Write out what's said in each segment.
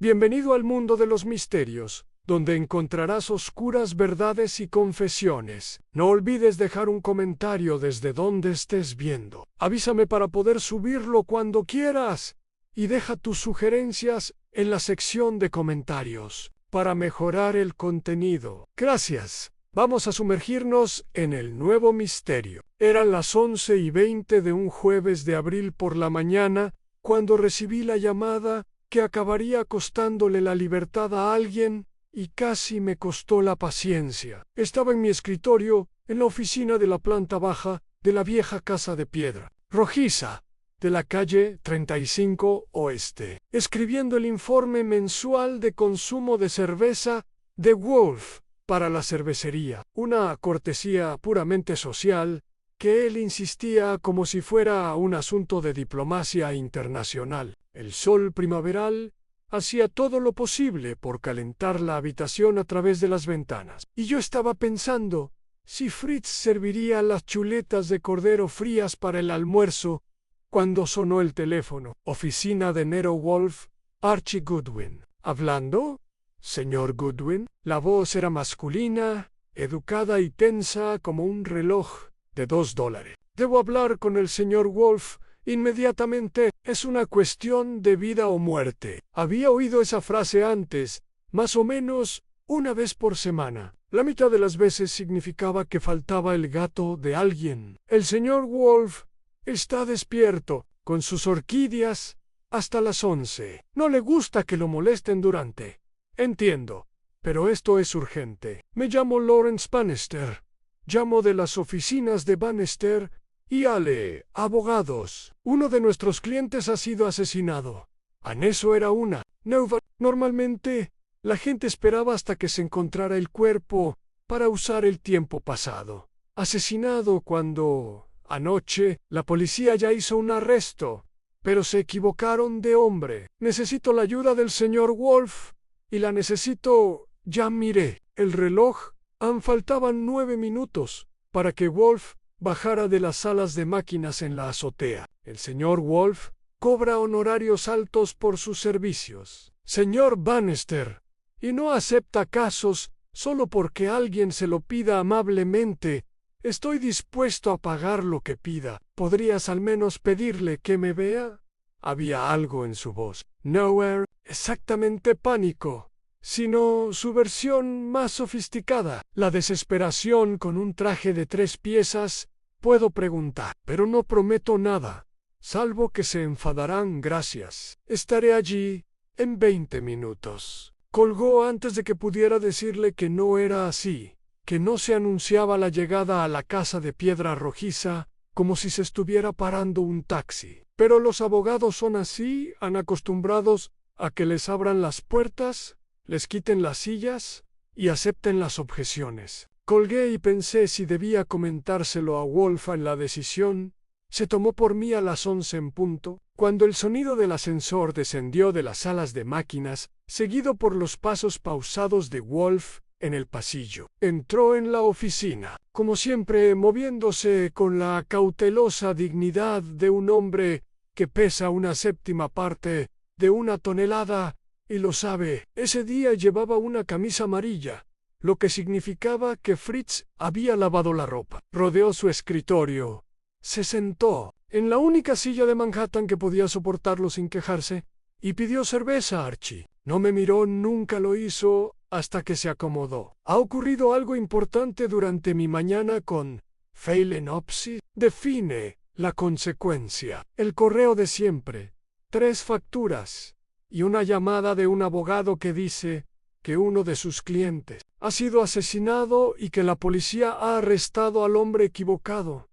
Bienvenido al mundo de los misterios, donde encontrarás oscuras verdades y confesiones. No olvides dejar un comentario desde donde estés viendo. Avísame para poder subirlo cuando quieras. Y deja tus sugerencias en la sección de comentarios para mejorar el contenido. Gracias. Vamos a sumergirnos en el nuevo misterio. Eran las 11:20 de un jueves de abril por la mañana cuando recibí la llamada que acabaría costándole la libertad a alguien y casi me costó la paciencia. Estaba en mi escritorio en la oficina de la planta baja de la vieja casa de piedra rojiza de la calle 35 Oeste, escribiendo el informe mensual de consumo de cerveza de Wolf para la cervecería, una cortesía puramente social que él insistía como si fuera un asunto de diplomacia internacional. El sol primaveral hacía todo lo posible por calentar la habitación a través de las ventanas, y yo estaba pensando si Fritz serviría las chuletas de cordero frías para el almuerzo cuando sonó el teléfono. Oficina de Nero Wolf, Archie Goodwin. ¿Hablando? Señor Goodwin. La voz era masculina, educada y tensa como un reloj de $2. Debo hablar con el señor Wolf inmediatamente. Es una cuestión de vida o muerte. Había oído esa frase antes, más o menos una vez por semana. La mitad de las veces significaba que faltaba el gato de alguien. El señor Wolf está despierto, con sus orquídeas, hasta las 11. No le gusta que lo molesten durante. Entiendo, pero esto es urgente. Me llamo Lawrence Bannister. Llamo de las oficinas de Bannister y Ale, abogados. Uno de nuestros clientes ha sido asesinado. Aneso era una. Normalmente, la gente esperaba hasta que se encontrara el cuerpo para usar el tiempo pasado. Asesinado cuando, anoche, la policía ya hizo un arresto, pero se equivocaron de hombre. Necesito la ayuda del señor Wolf, y la necesito, ya miré el reloj. Faltaban 9 minutos para que Wolf bajara de las salas de máquinas en la azotea. El señor Wolf cobra honorarios altos por sus servicios, señor Bannister, y no acepta casos solo porque alguien se lo pida amablemente. Estoy dispuesto a pagar lo que pida. ¿Podrías al menos pedirle que me vea? Había algo en su voz. No era exactamente pánico, sino su versión más sofisticada, la desesperación con un traje de 3 piezas. Puedo preguntar, pero no prometo nada, salvo que se enfadarán. Gracias. Estaré allí en 20 minutos. Colgó antes de que pudiera decirle que no era así, que no se anunciaba la llegada a la casa de piedra rojiza como si se estuviera parando un taxi. Pero los abogados son así, han acostumbrados a que les abran las puertas, les quiten las sillas y acepten las objeciones. Colgué y pensé si debía comentárselo a Wolf. En la decisión se tomó por mí a las 11 en punto, cuando el sonido del ascensor descendió de las salas de máquinas, seguido por los pasos pausados de Wolf en el pasillo. Entró en la oficina, como siempre, moviéndose con la cautelosa dignidad de un hombre que pesa una 1/7 parte de una tonelada, y lo sabe. Ese día llevaba una camisa amarilla, lo que significaba que Fritz había lavado la ropa. Rodeó su escritorio, se sentó en la única silla de Manhattan que podía soportarlo sin quejarse, y pidió cerveza a Archie. No me miró, nunca lo hizo, hasta que se acomodó. Ha ocurrido algo importante durante mi mañana con Phalaenopsis. Define la consecuencia. El correo de siempre. 3 facturas y una llamada de un abogado que dice que uno de sus clientes ha sido asesinado y que la policía ha arrestado al hombre equivocado.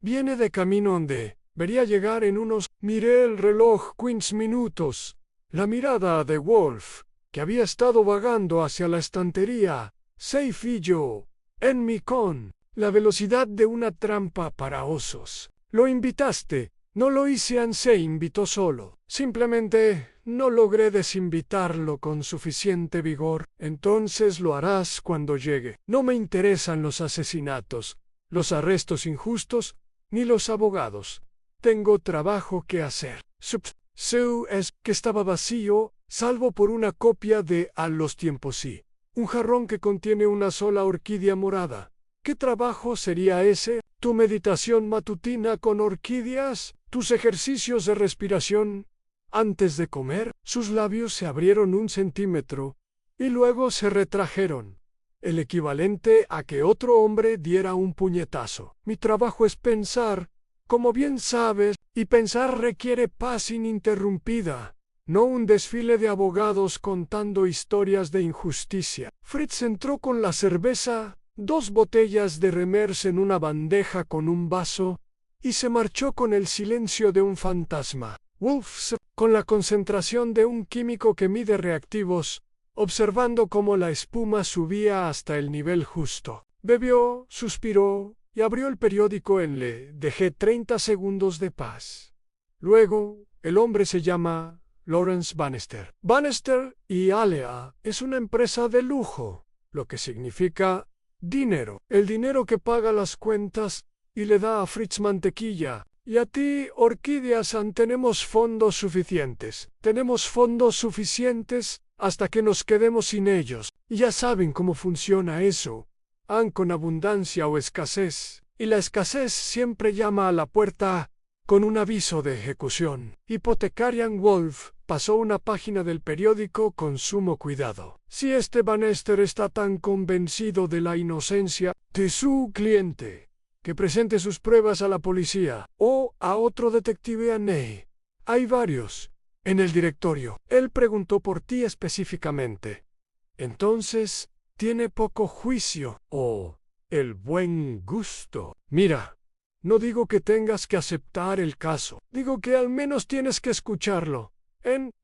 Viene de camino donde debería llegar en unos. Miré el reloj, 15 minutos. La mirada de Wolf, que había estado vagando hacia la estantería, Safe y yo, en mi con la velocidad de una trampa para osos. Lo invitaste. No lo hice. Se invitó solo. Simplemente no logré desinvitarlo con suficiente vigor. Entonces lo harás cuando llegue. No me interesan los asesinatos, los arrestos injustos, ni los abogados. Tengo trabajo que hacer. Su es que estaba vacío, salvo por una copia de A los tiempos sí. Un jarrón que contiene una sola orquídea morada. ¿Qué trabajo sería ese? ¿Tu meditación matutina con orquídeas? ¿Tus ejercicios de respiración antes de comer? Sus labios se abrieron 1 centímetro y luego se retrajeron, el equivalente a que otro hombre diera un puñetazo. Mi trabajo es pensar, como bien sabes, y pensar requiere paz ininterrumpida, no un desfile de abogados contando historias de injusticia. Fritz entró con la cerveza, 2 botellas de Remers en una bandeja con un vaso, y se marchó con el silencio de un fantasma. Wolf, con la concentración de un químico que mide reactivos, observando cómo la espuma subía hasta el nivel justo. Bebió, suspiró y abrió el periódico en Le dejé 30 segundos de paz. Luego, el hombre se llama Lawrence Bannister. Bannister y Alea es una empresa de lujo, lo que significa dinero. El dinero que paga las cuentas y le da a Fritz mantequilla. Y a ti, Orquídeas, tenemos fondos suficientes. Tenemos fondos suficientes hasta que nos quedemos sin ellos. Y ya saben cómo funciona eso. Con abundancia o escasez. Y la escasez siempre llama a la puerta con un aviso de ejecución. Hipotecarian Wolf pasó una página del periódico con sumo cuidado. Si este Bannister está tan convencido de la inocencia de su cliente, que presente sus pruebas a la policía o a otro detective Aney. Hay varios en el directorio. Él preguntó por ti específicamente. Entonces, tiene poco juicio o el buen gusto. Mira, no digo que tengas que aceptar el caso. Digo que al menos tienes que escucharlo.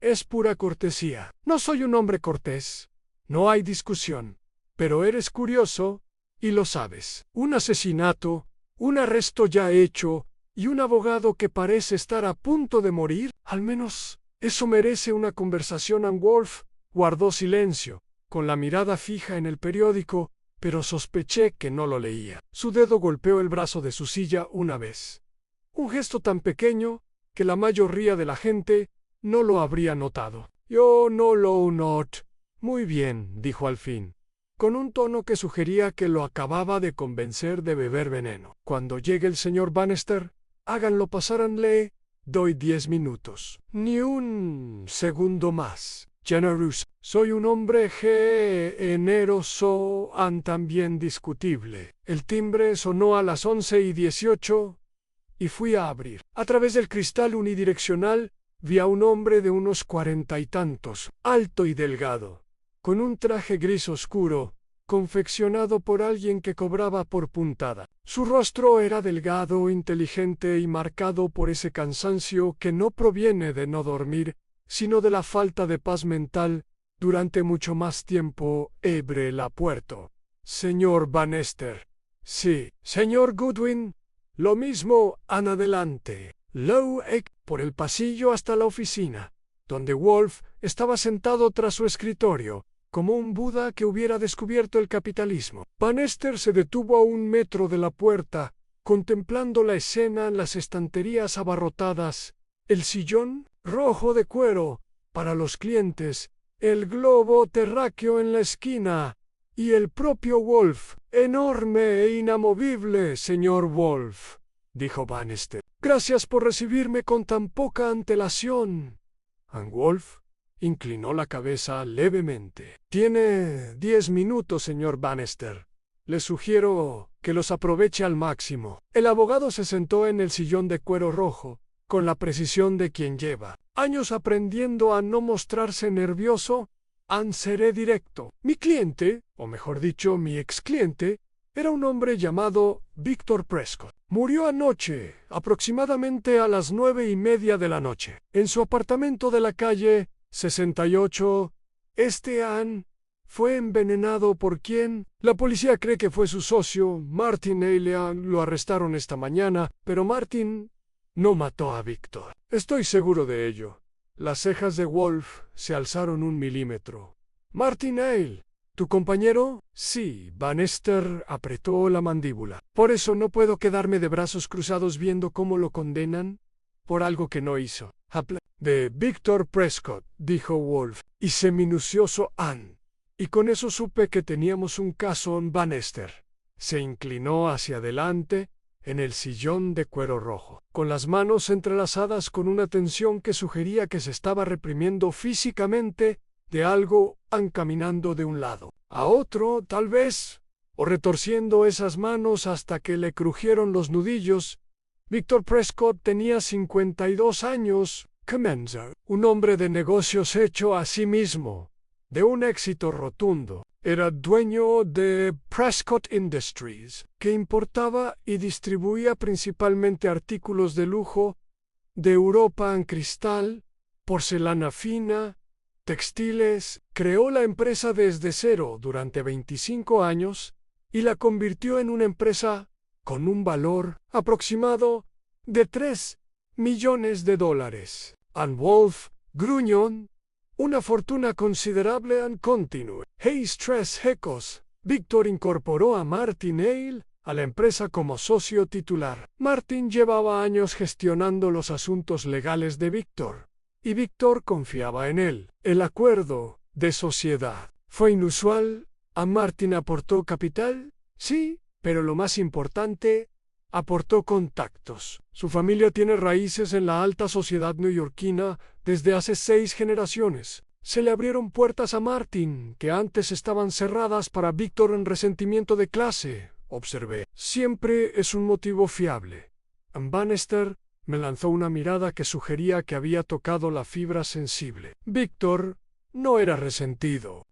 Es pura cortesía. No soy un hombre cortés. No hay discusión. Pero eres curioso y lo sabes. Un asesinato, un arresto ya hecho y un abogado que parece estar a punto de morir. Al menos eso merece una conversación. Wolf guardó silencio, con la mirada fija en el periódico, pero sospeché que no lo leía. Su dedo golpeó el brazo de su silla una vez. Un gesto tan pequeño que la mayoría de la gente no lo habría notado. Yo no lo not. Muy bien, dijo al fin, con un tono que sugería que lo acababa de convencer de beber veneno. Cuando llegue el señor Bannister, háganlo pasar. Le doy 10 minutos. Ni un segundo más. Generous. Soy un hombre generoso también discutible. El timbre sonó a las 11:18 y fui a abrir. A través del cristal unidireccional vi a un hombre de unos 40 y tantos, alto y delgado, con un traje gris oscuro, confeccionado por alguien que cobraba por puntada. Su rostro era delgado, inteligente y marcado por ese cansancio que no proviene de no dormir, sino de la falta de paz mental durante mucho más tiempo. Abre la puerta. Señor Bannister. Sí. Señor Goodwin. Lo mismo. Adelante. Low por el pasillo hasta la oficina, donde Wolf estaba sentado tras su escritorio, como un Buda que hubiera descubierto el capitalismo. Bannister se detuvo a 1 metro de la puerta, contemplando la escena, las estanterías abarrotadas, el sillón rojo de cuero para los clientes, el globo terráqueo en la esquina y el propio Wolf. Enorme e inamovible, señor Wolf, dijo Bannister. Gracias por recibirme con tan poca antelación. Wolf inclinó la cabeza levemente. Tiene 10 minutos, señor Bannister. Le sugiero que los aproveche al máximo. El abogado se sentó en el sillón de cuero rojo, con la precisión de quien lleva años aprendiendo a no mostrarse nervioso. Seré directo. Mi cliente, o mejor dicho, mi ex cliente, era un hombre llamado Victor Prescott. Murió anoche, aproximadamente a las 9:30 de la noche, en su apartamento de la calle 68. Fue envenenado por quien la policía cree que fue su socio, Martin Alea. Lo arrestaron esta mañana, pero Martin no mató a Victor. Estoy seguro de ello. Las cejas de Wolf se alzaron 1 milímetro. Martin Hale, ¿tu compañero? Sí. Bannister apretó la mandíbula. Por eso no puedo quedarme de brazos cruzados viendo cómo lo condenan por algo que no hizo. de Victor Prescott, dijo Wolf, y ese minucioso Ann. Y con eso supe que teníamos un caso en Bannister. Se inclinó hacia adelante en el sillón de cuero rojo, con las manos entrelazadas con una tensión que sugería que se estaba reprimiendo físicamente de algo, caminando de un lado a otro, tal vez, o retorciendo esas manos hasta que le crujieron los nudillos. Victor Prescott tenía 52 años, un hombre de negocios hecho a sí mismo, de un éxito rotundo. Era dueño de Prescott Industries, que importaba y distribuía principalmente artículos de lujo de Europa en cristal, porcelana fina, textiles. Creó la empresa desde cero durante 25 años y la convirtió en una empresa con un valor aproximado de $3 millones. Ann Wolf, gruñón, una fortuna considerable en continue. Hayes tres Hecos. Victor incorporó a Martin Hale a la empresa como socio titular. Martin llevaba años gestionando los asuntos legales de Victor, y Victor confiaba en él. El acuerdo de sociedad fue inusual. ¿A Martin aportó capital? Sí, pero lo más importante, aportó contactos. Su familia tiene raíces en la alta sociedad neoyorquina desde hace 6 generaciones. Se le abrieron puertas a Martin que antes estaban cerradas para Victor en resentimiento de clase, observé. Siempre es un motivo fiable. Bannister me lanzó una mirada que sugería que había tocado la fibra sensible. Victor no era resentido.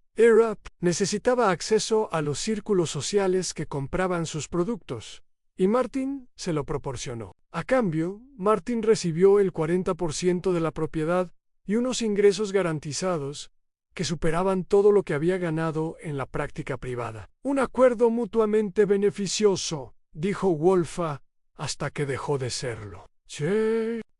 Necesitaba acceso a los círculos sociales que compraban sus productos, y Martin se lo proporcionó. A cambio, Martin recibió el 40% de la propiedad y unos ingresos garantizados que superaban todo lo que había ganado en la práctica privada. Un acuerdo mutuamente beneficioso, dijo Wolfa, hasta que dejó de serlo.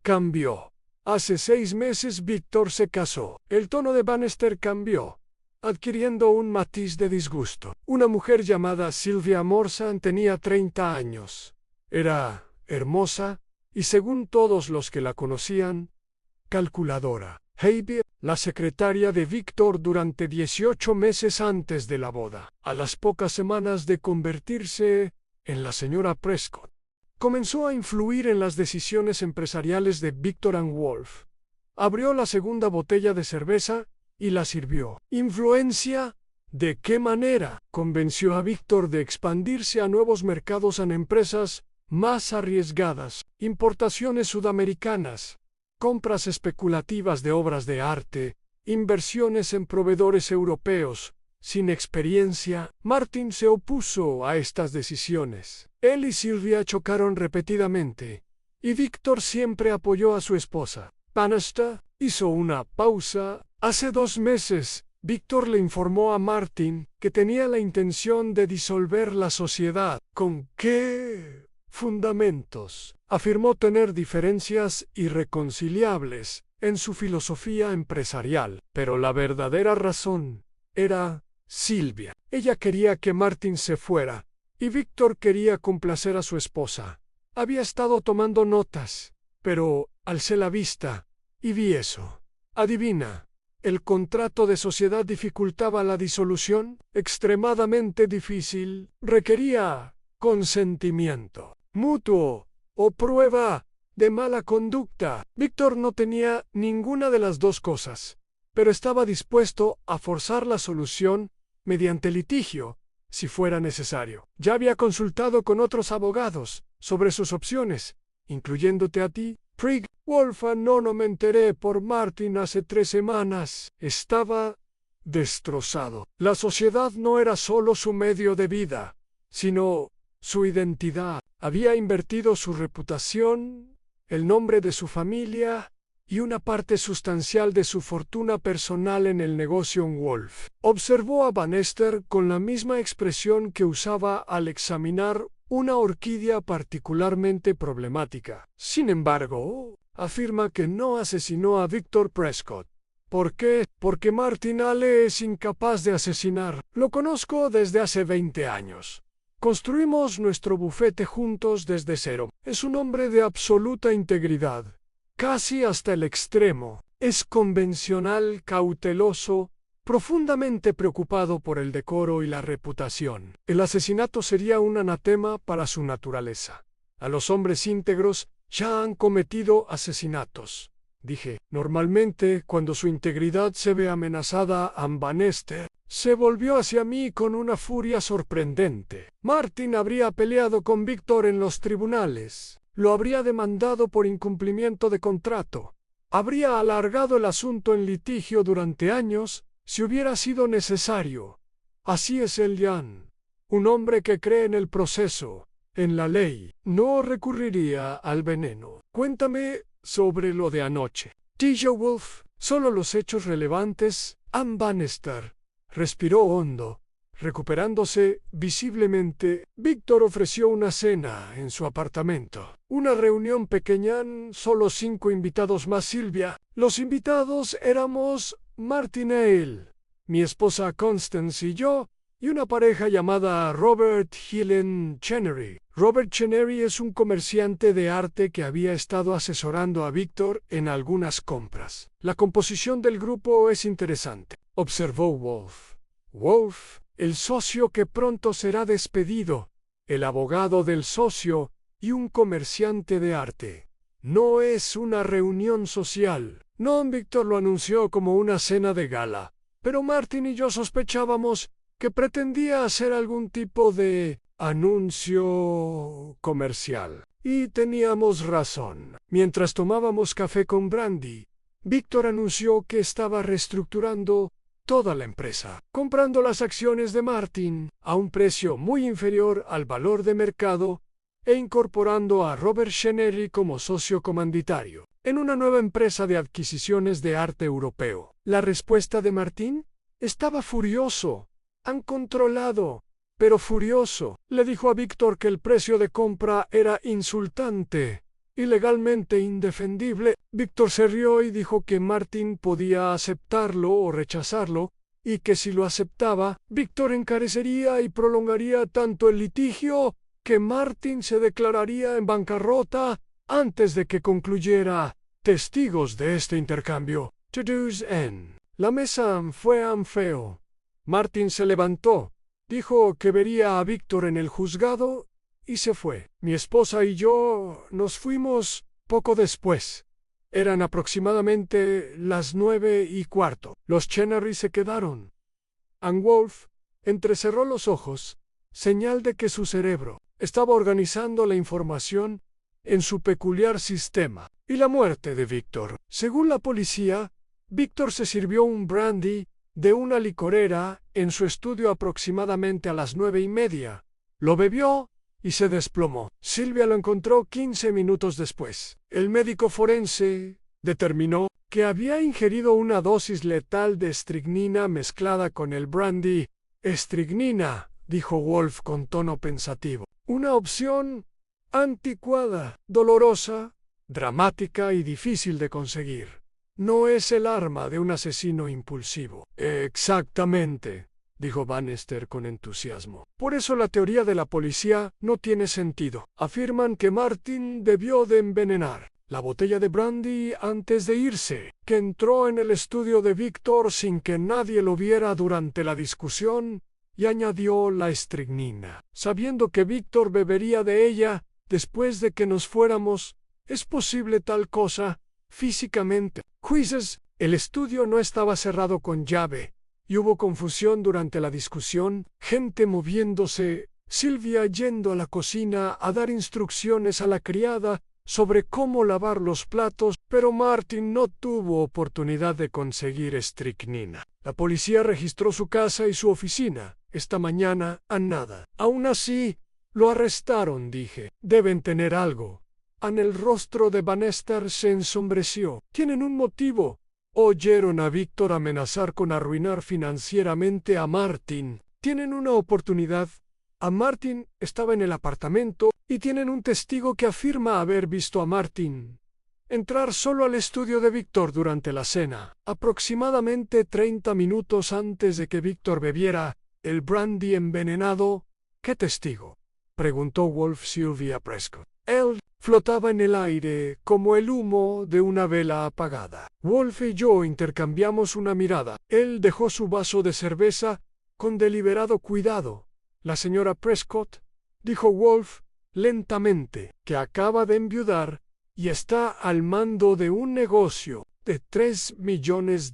Cambió. Hace 6 meses Victor se casó. El tono de Bannister cambió, adquiriendo un matiz de disgusto. Una mujer llamada Sylvia Morsan tenía 30 años. Era hermosa y, según todos los que la conocían, calculadora. Heidi, la secretaria de Victor durante 18 meses antes de la boda. A las pocas semanas de convertirse en la señora Prescott, comenzó a influir en las decisiones empresariales de Victor and Wolf. Abrió la segunda botella de cerveza y la sirvió. ¿Influencia? ¿De qué manera? Convenció a Victor de expandirse a nuevos mercados en empresas más arriesgadas, importaciones sudamericanas, compras especulativas de obras de arte, inversiones en proveedores europeos. Sin experiencia, Martin se opuso a estas decisiones. Él y Sylvia chocaron repetidamente, y Victor siempre apoyó a su esposa. Bannister hizo una pausa. Hace 2 meses, Victor le informó a Martin que tenía la intención de disolver la sociedad. ¿Con qué fundamentos? Afirmó tener diferencias irreconciliables en su filosofía empresarial, pero la verdadera razón era Sylvia. Ella quería que Martin se fuera, y Victor quería complacer a su esposa. Había estado tomando notas, pero alcé la vista y vi eso. Adivina. ¿El contrato de sociedad dificultaba la disolución? Extremadamente difícil. Requería consentimiento mutuo o prueba de mala conducta. Victor no tenía ninguna de las dos cosas, pero estaba dispuesto a forzar la solución mediante litigio, si fuera necesario. Ya había consultado con otros abogados sobre sus opciones, incluyéndote a ti, Prig. Wolfa, no me enteré por Martin hace 3 semanas. Estaba destrozado. La sociedad no era solo su medio de vida, sino su identidad. Había invertido su reputación, el nombre de su familia y una parte sustancial de su fortuna personal en el negocio en Wolf. Observó a Bannister con la misma expresión que usaba al examinar una orquídea particularmente problemática. Sin embargo, afirma que no asesinó a Victor Prescott. ¿Por qué? Porque Martin Hale es incapaz de asesinar. Lo conozco desde hace 20 años. Construimos nuestro bufete juntos desde cero. Es un hombre de absoluta integridad casi hasta el extremo. Es convencional, cauteloso, profundamente preocupado por el decoro y la reputación. El asesinato sería un anatema para su naturaleza. A los hombres íntegros ya han cometido asesinatos, dije. Normalmente, cuando su integridad se ve amenazada, Ann Bannister se volvió hacia mí con una furia sorprendente. Martin habría peleado con Víctor en los tribunales. Lo habría demandado por incumplimiento de contrato. Habría alargado el asunto en litigio durante años si hubiera sido necesario. Así es él, Jan. Un hombre que cree en el proceso, en la ley. No recurriría al veneno. Cuéntame sobre lo de anoche. T.J. Wolfe, solo los hechos relevantes. Ann Bannister respiró hondo, recuperándose visiblemente. Víctor ofreció una cena en su apartamento. Una reunión pequeña, solo 5 invitados más Silvia. Los invitados éramos Martin Hale, mi esposa Constance y yo, y una pareja llamada Robert Helen Chenery. Robert Chenery es un comerciante de arte que había estado asesorando a Víctor en algunas compras. La composición del grupo es interesante, observó Wolfe. Wolfe, el socio que pronto será despedido, el abogado del socio y un comerciante de arte. No es una reunión social. No, Víctor lo anunció como una cena de gala, pero Martin y yo sospechábamos que pretendía hacer algún tipo de anuncio comercial. Y teníamos razón. Mientras tomábamos café con Brandy, Víctor anunció que estaba reestructurando toda la empresa, comprando las acciones de Martin a un precio muy inferior al valor de mercado e incorporando a Robert Chenery como socio comanditario en una nueva empresa de adquisiciones de arte europeo. La respuesta de Martin: estaba furioso. Han controlado, pero furioso. Le dijo a Víctor que el precio de compra era insultante, ilegalmente indefendible. Víctor se rió y dijo que Martin podía aceptarlo o rechazarlo, y que si lo aceptaba, Víctor encarecería y prolongaría tanto el litigio que Martin se declararía en bancarrota antes de que concluyera. Testigos de este intercambio. To-do's end. La mesa fue feo. Martin se levantó, dijo que vería a Víctor en el juzgado y se fue. Mi esposa y yo nos fuimos poco después. Eran aproximadamente las 9:15. Los Chenery se quedaron. Ann Wolfe entrecerró los ojos, señal de que su cerebro estaba organizando la información en su peculiar sistema. Y la muerte de Víctor. Según la policía, Víctor se sirvió un brandy de una licorera en su estudio aproximadamente a las 9:30. Lo bebió y se desplomó. Silvia lo encontró 15 minutos después. El médico forense determinó que había ingerido una dosis letal de estricnina mezclada con el brandy. Estricnina, dijo Wolfe con tono pensativo. Una opción anticuada, dolorosa, dramática y difícil de conseguir. No es el arma de un asesino impulsivo. Exactamente, dijo Bannister con entusiasmo. Por eso la teoría de la policía no tiene sentido. Afirman que Martin debió de envenenar la botella de brandy antes de irse, que entró en el estudio de Víctor sin que nadie lo viera durante la discusión y añadió la estricnina, sabiendo que Víctor bebería de ella después de que nos fuéramos. ¿Es posible tal cosa físicamente? Quizzes. El estudio no estaba cerrado con llave, y hubo confusión durante la discusión, gente moviéndose, Silvia yendo a la cocina a dar instrucciones a la criada sobre cómo lavar los platos, pero Martin no tuvo oportunidad de conseguir estricnina. La policía registró su casa y su oficina esta mañana a nada. Aún así, lo arrestaron, dije. Deben tener algo. El rostro de Bannister se ensombreció. Tienen un motivo. Oyeron a Víctor amenazar con arruinar financieramente a Martin. Tienen una oportunidad. A Martin estaba en el apartamento y tienen un testigo que afirma haber visto a Martin entrar solo al estudio de Víctor durante la cena, aproximadamente 30 minutos antes de que Víctor bebiera el brandy envenenado. ¿Qué testigo?, preguntó Wolfe Sylvia Prescott. Él flotaba en el aire como el humo de una vela apagada. Wolf y yo intercambiamos una mirada. Él dejó su vaso de cerveza con deliberado cuidado. La señora Prescott, dijo Wolf lentamente, que acaba de enviudar y está al mando de un negocio de $3 millones.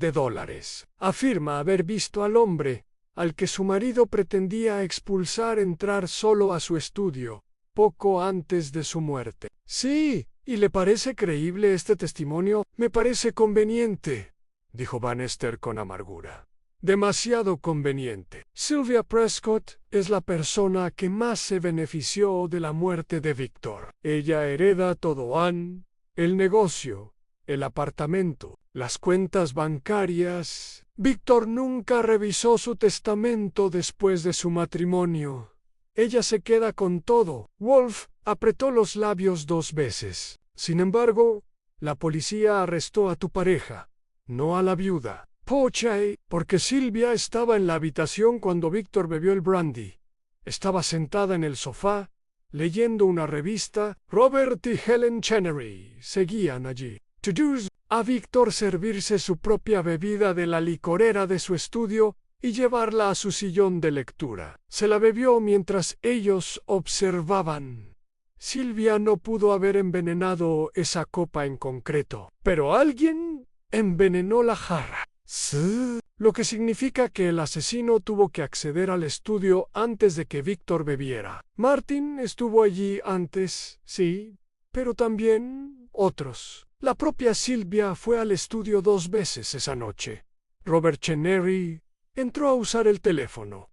Afirma haber visto al hombre al que su marido pretendía expulsar entrar solo a su estudio poco antes de su muerte. Sí, ¿y le parece creíble este testimonio? Me parece conveniente, dijo Bannister con amargura. Demasiado conveniente. Sylvia Prescott es la persona que más se benefició de la muerte de Víctor. Ella hereda todo el negocio, el apartamento, las cuentas bancarias. Víctor nunca revisó su testamento después de su matrimonio. Ella se queda con todo. Wolf apretó los labios 2 veces. Sin embargo, la policía arrestó a tu pareja, no a la viuda. Poche, porque Sylvia estaba en la habitación cuando Víctor bebió el brandy. Estaba sentada en el sofá, leyendo una revista. Robert y Helen Chenery seguían allí. To-dos a Víctor servirse su propia bebida de la licorera de su estudio y llevarla a su sillón de lectura. Se la bebió mientras ellos observaban. Sylvia no pudo haber envenenado esa copa en concreto, pero alguien envenenó la jarra. Sí, lo que significa que el asesino tuvo que acceder al estudio antes de que Víctor bebiera. Martin estuvo allí antes, sí, pero también otros. La propia Sylvia fue al estudio 2 veces esa noche. Robert Chenery entró a usar el teléfono.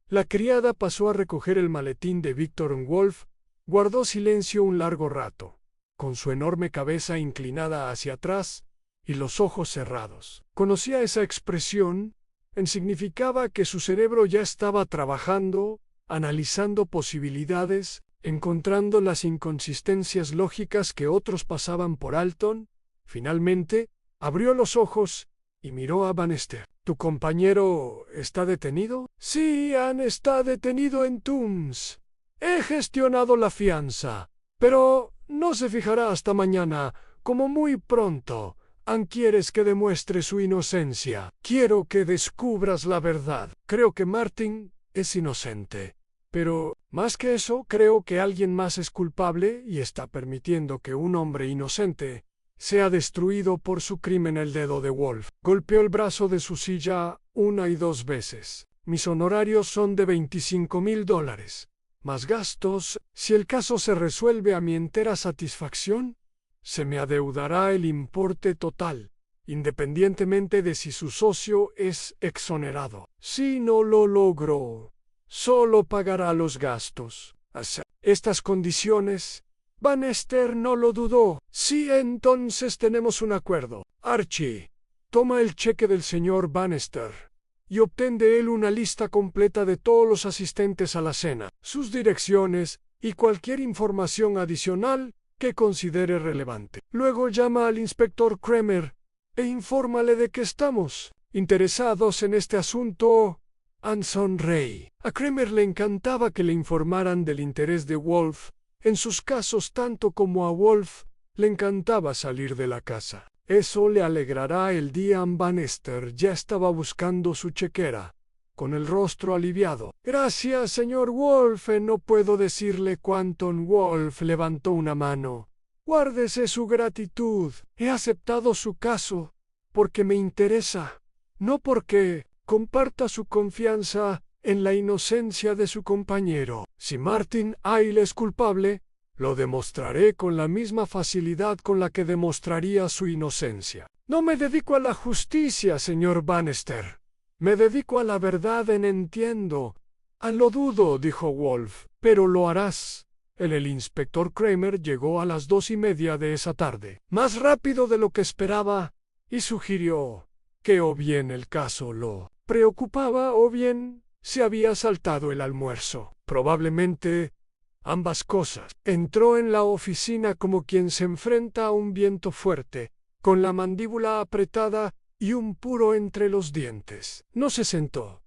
La criada pasó a recoger el maletín de Víctor. Wolf guardó silencio un largo rato, con su enorme cabeza inclinada hacia atrás y los ojos cerrados. Conocía esa expresión. Significaba que su cerebro ya estaba trabajando, analizando posibilidades, encontrando las inconsistencias lógicas que otros pasaban por alto. Finalmente, abrió los ojos y miró a Bannister. ¿Tu compañero está detenido? Sí, Ann está detenido en Tombs. He gestionado la fianza, pero no se fijará hasta mañana, como muy pronto. Ann, ¿quieres que demuestre su inocencia? Quiero que descubras la verdad. Creo que Martin es inocente. Pero, más que eso, creo que alguien más es culpable y está permitiendo que un hombre inocente sea destruido por su crimen. El dedo de Wolf golpeó el brazo de su silla 1 y 2 veces. Mis honorarios son de $25,000. Más gastos. Si el caso se resuelve a mi entera satisfacción, se me adeudará el importe total, independientemente de si su socio es exonerado. Si no lo logro, solo pagará los gastos. Estas condiciones, Bannister no lo dudó. Sí, entonces tenemos un acuerdo. Archie, toma el cheque del señor Bannister y obtén de él una lista completa de todos los asistentes a la cena, sus direcciones y cualquier información adicional que considere relevante. Luego llama al inspector Kramer e infórmale de que estamos interesados en este asunto. Ann sonreí. A Kramer le encantaba que le informaran del interés de Wolf en sus casos, tanto como a Wolf le encantaba salir de la casa. Eso le alegrará el día. Bannister ya estaba buscando su chequera, con el rostro aliviado. Gracias, señor Wolf. No puedo decirle cuánto. Wolf levantó una mano. Guárdese su gratitud. He aceptado su caso porque me interesa, no porque comparta su confianza en la inocencia de su compañero. Si Martin Hale es culpable, lo demostraré con la misma facilidad con la que demostraría su inocencia. No me dedico a la justicia, señor Bannister. Me dedico a la verdad. Entiendo. Lo dudo, dijo Wolf, pero lo harás. El inspector Kramer llegó a las 2:30 de esa tarde, más rápido de lo que esperaba, y sugirió que o bien el caso lo preocupaba o bien se había saltado el almuerzo. Probablemente ambas cosas. Entró en la oficina como quien se enfrenta a un viento fuerte, con la mandíbula apretada y un puro entre los dientes. No se sentó.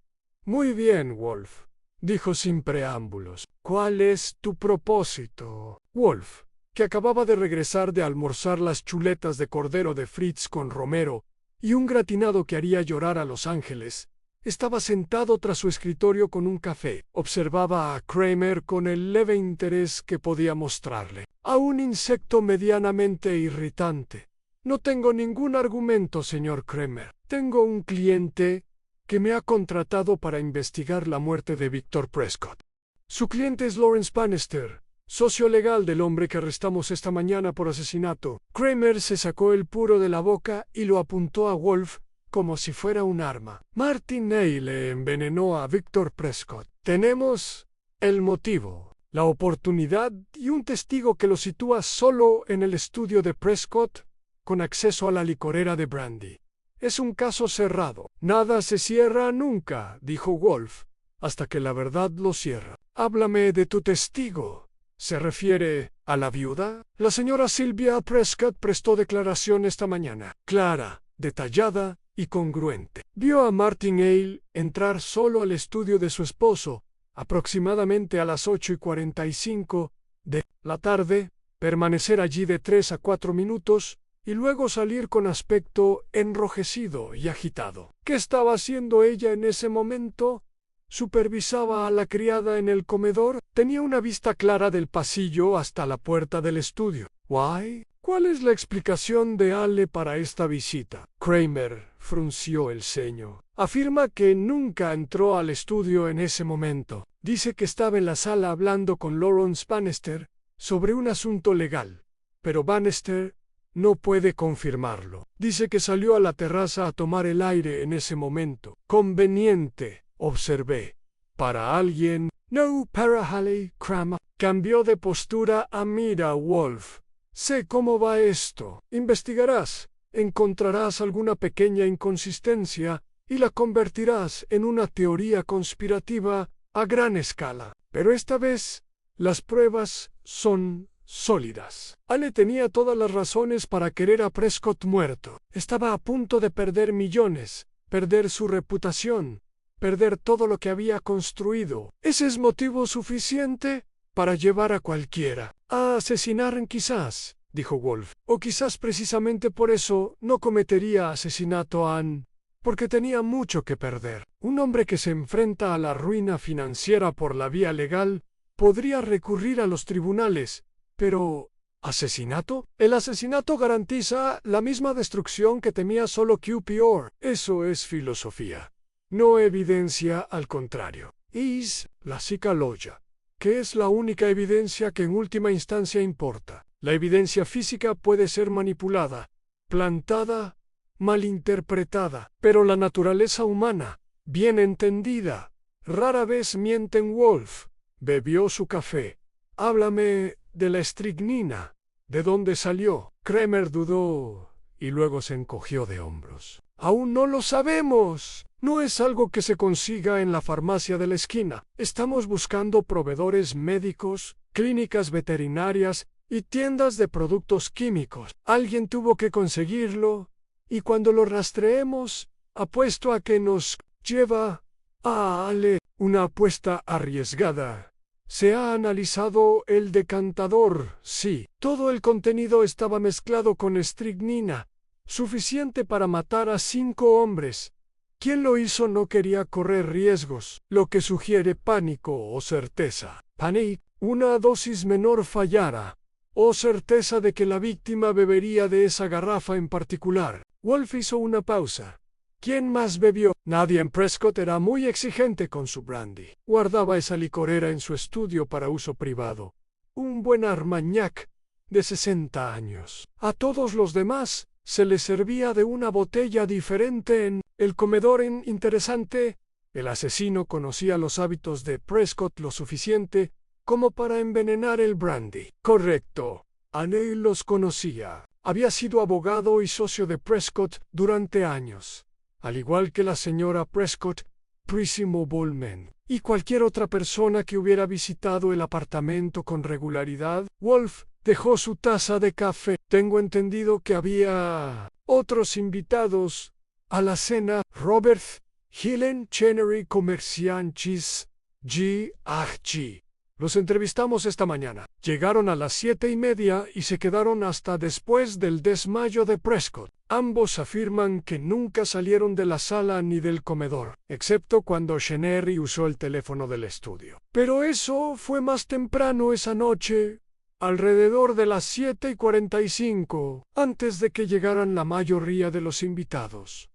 Muy bien, Wolf, dijo sin preámbulos. ¿Cuál es tu propósito? Wolf que acababa de regresar de almorzar las chuletas de cordero de Fritz con romero y un gratinado que haría llorar a los ángeles, estaba sentado tras su escritorio con un café. Observaba a Kramer con el leve interés que podía mostrarle. A un insecto medianamente irritante. No tengo ningún argumento, señor Kramer. Tengo un cliente que me ha contratado para investigar la muerte de Victor Prescott. Su cliente es Lawrence Bannister, socio legal del hombre que arrestamos esta mañana por asesinato. Kramer se sacó el puro de la boca y lo apuntó a Wolf como si fuera un arma. Martin Ney le envenenó a Victor Prescott. Tenemos el motivo, la oportunidad y un testigo que lo sitúa solo en el estudio de Prescott con acceso a la licorera de brandy. Es un caso cerrado. Nada se cierra nunca, dijo Wolf, hasta que la verdad lo cierra. Háblame de tu testigo. ¿Se refiere a la viuda? La señora Sylvia Prescott prestó declaración esta mañana. Clara, detallada y congruente. Vio a Martin Hale entrar solo al estudio de su esposo, aproximadamente a las 8:45 de la tarde, permanecer allí de 3 a 4 minutos, y luego salir con aspecto enrojecido y agitado. ¿Qué estaba haciendo ella en ese momento? Supervisaba a la criada en el comedor. Tenía una vista clara del pasillo hasta la puerta del estudio. ¿Why? ¿Cuál es la explicación de Ale para esta visita? Kramer frunció el ceño. Afirma que nunca entró al estudio en ese momento. Dice que estaba en la sala hablando con Lawrence Bannister sobre un asunto legal, pero Bannister no puede confirmarlo. Dice que salió a la terraza a tomar el aire en ese momento. Conveniente, observé. Para alguien, no para Haley Kramer. Cambió de postura a mira, Wolf. Sé cómo va esto. Investigarás, encontrarás alguna pequeña inconsistencia y la convertirás en una teoría conspirativa a gran escala. Pero esta vez, las pruebas son sólidas. Ale tenía todas las razones para querer a Prescott muerto. Estaba a punto de perder millones, perder su reputación, perder todo lo que había construido. ¿Ese es motivo suficiente para llevar a cualquiera a asesinar quizás? Dijo Wolf. O quizás precisamente por eso no cometería asesinato a Anne, porque tenía mucho que perder. Un hombre que se enfrenta a la ruina financiera por la vía legal podría recurrir a los tribunales, pero ¿asesinato? El asesinato garantiza la misma destrucción que temía solo QPR. Eso es filosofía, no evidencia al contrario. Es la psicologia, que es la única evidencia que en última instancia importa. La evidencia física puede ser manipulada, plantada, malinterpretada, pero la naturaleza humana, bien entendida, rara vez miente. En Wolf bebió su café. Háblame de la estricnina. ¿De dónde salió? Kramer dudó y luego se encogió de hombros. Aún no lo sabemos. No es algo que se consiga en la farmacia de la esquina. Estamos buscando proveedores médicos, clínicas veterinarias y tiendas de productos químicos. Alguien tuvo que conseguirlo, y cuando lo rastreemos, apuesto a que nos lleva a Ale. Una apuesta arriesgada. Se ha analizado el decantador, sí. Todo el contenido estaba mezclado con estricnina, suficiente para matar a 5 hombres. Quien lo hizo no quería correr riesgos, lo que sugiere pánico o certeza. Panic, una dosis menor fallara, o certeza de que la víctima bebería de esa garrafa en particular. Wolf hizo una pausa. ¿Quién más bebió? Nadie. En Prescott era muy exigente con su brandy. Guardaba esa licorera en su estudio para uso privado. Un buen Armagnac de 60 años. A todos los demás se les servía de una botella diferente en el comedor. Interesante. El asesino conocía los hábitos de Prescott lo suficiente como para envenenar el brandy. Correcto. Anne los conocía. Había sido abogado y socio de Prescott durante años, al igual que la señora Prescott, Prísimo Bullman, y cualquier otra persona que hubiera visitado el apartamento con regularidad. Wolf dejó su taza de café. Tengo entendido que había otros invitados a la cena. Robert Hillen Chenery Comerciantes G.H.G. Los entrevistamos esta mañana. Llegaron a las 7:30 y se quedaron hasta después del desmayo de Prescott. Ambos afirman que nunca salieron de la sala ni del comedor, excepto cuando Chenery usó el teléfono del estudio. Pero eso fue más temprano esa noche, alrededor de las 7:45, antes de que llegaran la mayoría de los invitados.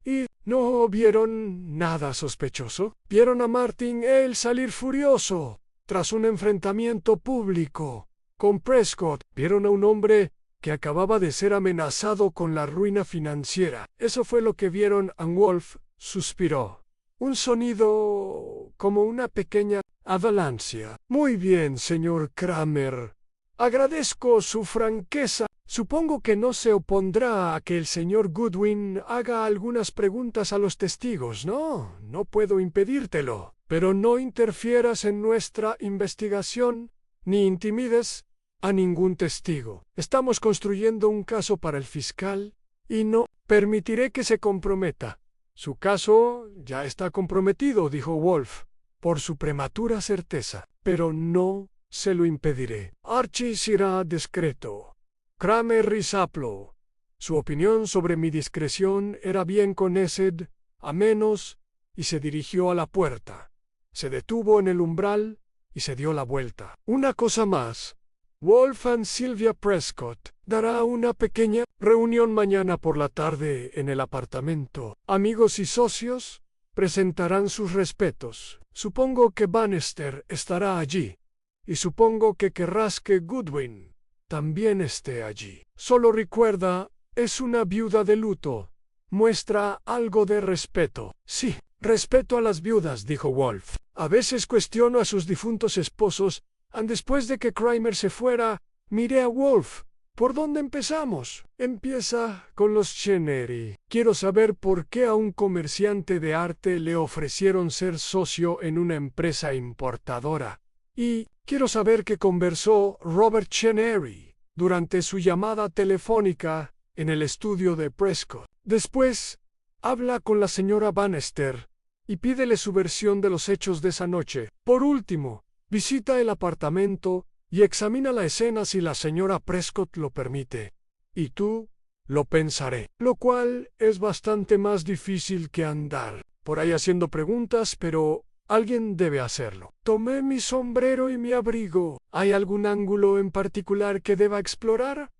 ¿Y no vieron nada sospechoso? Vieron a Martin Hale salir furioso tras un enfrentamiento público con Prescott. Vieron a un hombre que acababa de ser amenazado con la ruina financiera. Eso fue lo que vieron. Wolf suspiró. Un sonido como una pequeña avalancha. Muy bien, señor Kramer. Agradezco su franqueza. Supongo que no se opondrá a que el señor Goodwin haga algunas preguntas a los testigos, ¿no? No puedo impedírtelo. Pero no interfieras en nuestra investigación, ni intimides a ningún testigo. Estamos construyendo un caso para el fiscal y no permitiré que se comprometa. Su caso ya está comprometido, dijo Wolf, por su prematura certeza, pero no se lo impediré. Archie será discreto. Kramer risaplo. Su opinión sobre mi discreción era bien conocida, a menos, y se dirigió a la puerta. Se detuvo en el umbral y se dio la vuelta. Una cosa más. Wolf y Sylvia Prescott dará una pequeña reunión mañana por la tarde en el apartamento. Amigos y socios presentarán sus respetos. Supongo que Bannister estará allí. Y supongo que querrás que Goodwin también esté allí. Solo recuerda, es una viuda de luto. Muestra algo de respeto. Sí, respeto a las viudas, dijo Wolf. A veces cuestiono a sus difuntos esposos. Después de que Kramer se fuera, miré a Wolf. ¿Por dónde empezamos? Empieza con los Chenery. Quiero saber por qué a un comerciante de arte le ofrecieron ser socio en una empresa importadora. Y quiero saber qué conversó Robert Chenery durante su llamada telefónica en el estudio de Prescott. Después, habla con la señora Bannister y pídele su versión de los hechos de esa noche. Por último, visita el apartamento y examina la escena si la señora Prescott lo permite. Y tú, lo pensaré. Lo cual es bastante más difícil que andar por ahí haciendo preguntas, pero alguien debe hacerlo. Tomé mi sombrero y mi abrigo. ¿Hay algún ángulo en particular que deba explorar?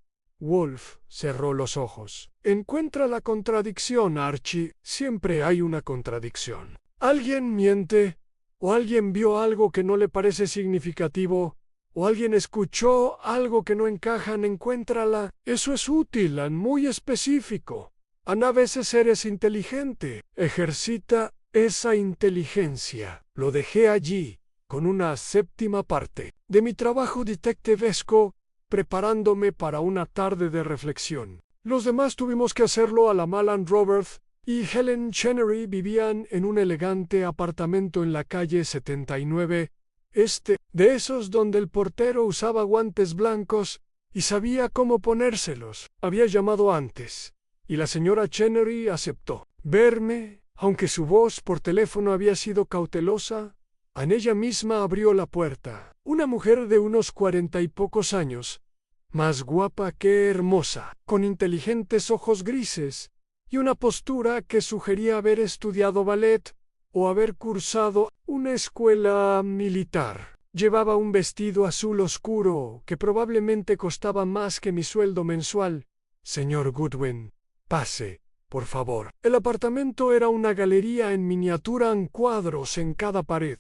Wolf cerró los ojos. Encuentra la contradicción, Archie. Siempre hay una contradicción. Alguien miente, o alguien vio algo que no le parece significativo, o alguien escuchó algo que no encajan. Encuéntrala. Eso es útil, muy específico. A veces eres inteligente. Ejercita esa inteligencia. Lo dejé allí, con una séptima parte de mi trabajo detectivesco, preparándome para una tarde de reflexión. Los demás tuvimos que hacerlo a la mala. Robert y Helen Chenery vivían en un elegante apartamento en la calle 79, de esos donde el portero usaba guantes blancos y sabía cómo ponérselos. Había llamado antes, y la señora Chenery aceptó verme, aunque su voz por teléfono había sido cautelosa. Ella misma abrió la puerta. Una mujer de unos 40 y pocos años, más guapa que hermosa, con inteligentes ojos grises y una postura que sugería haber estudiado ballet o haber cursado una escuela militar. Llevaba un vestido azul oscuro que probablemente costaba más que mi sueldo mensual. Señor Goodwin, pase, por favor. El apartamento era una galería en miniatura en cuadros en cada pared.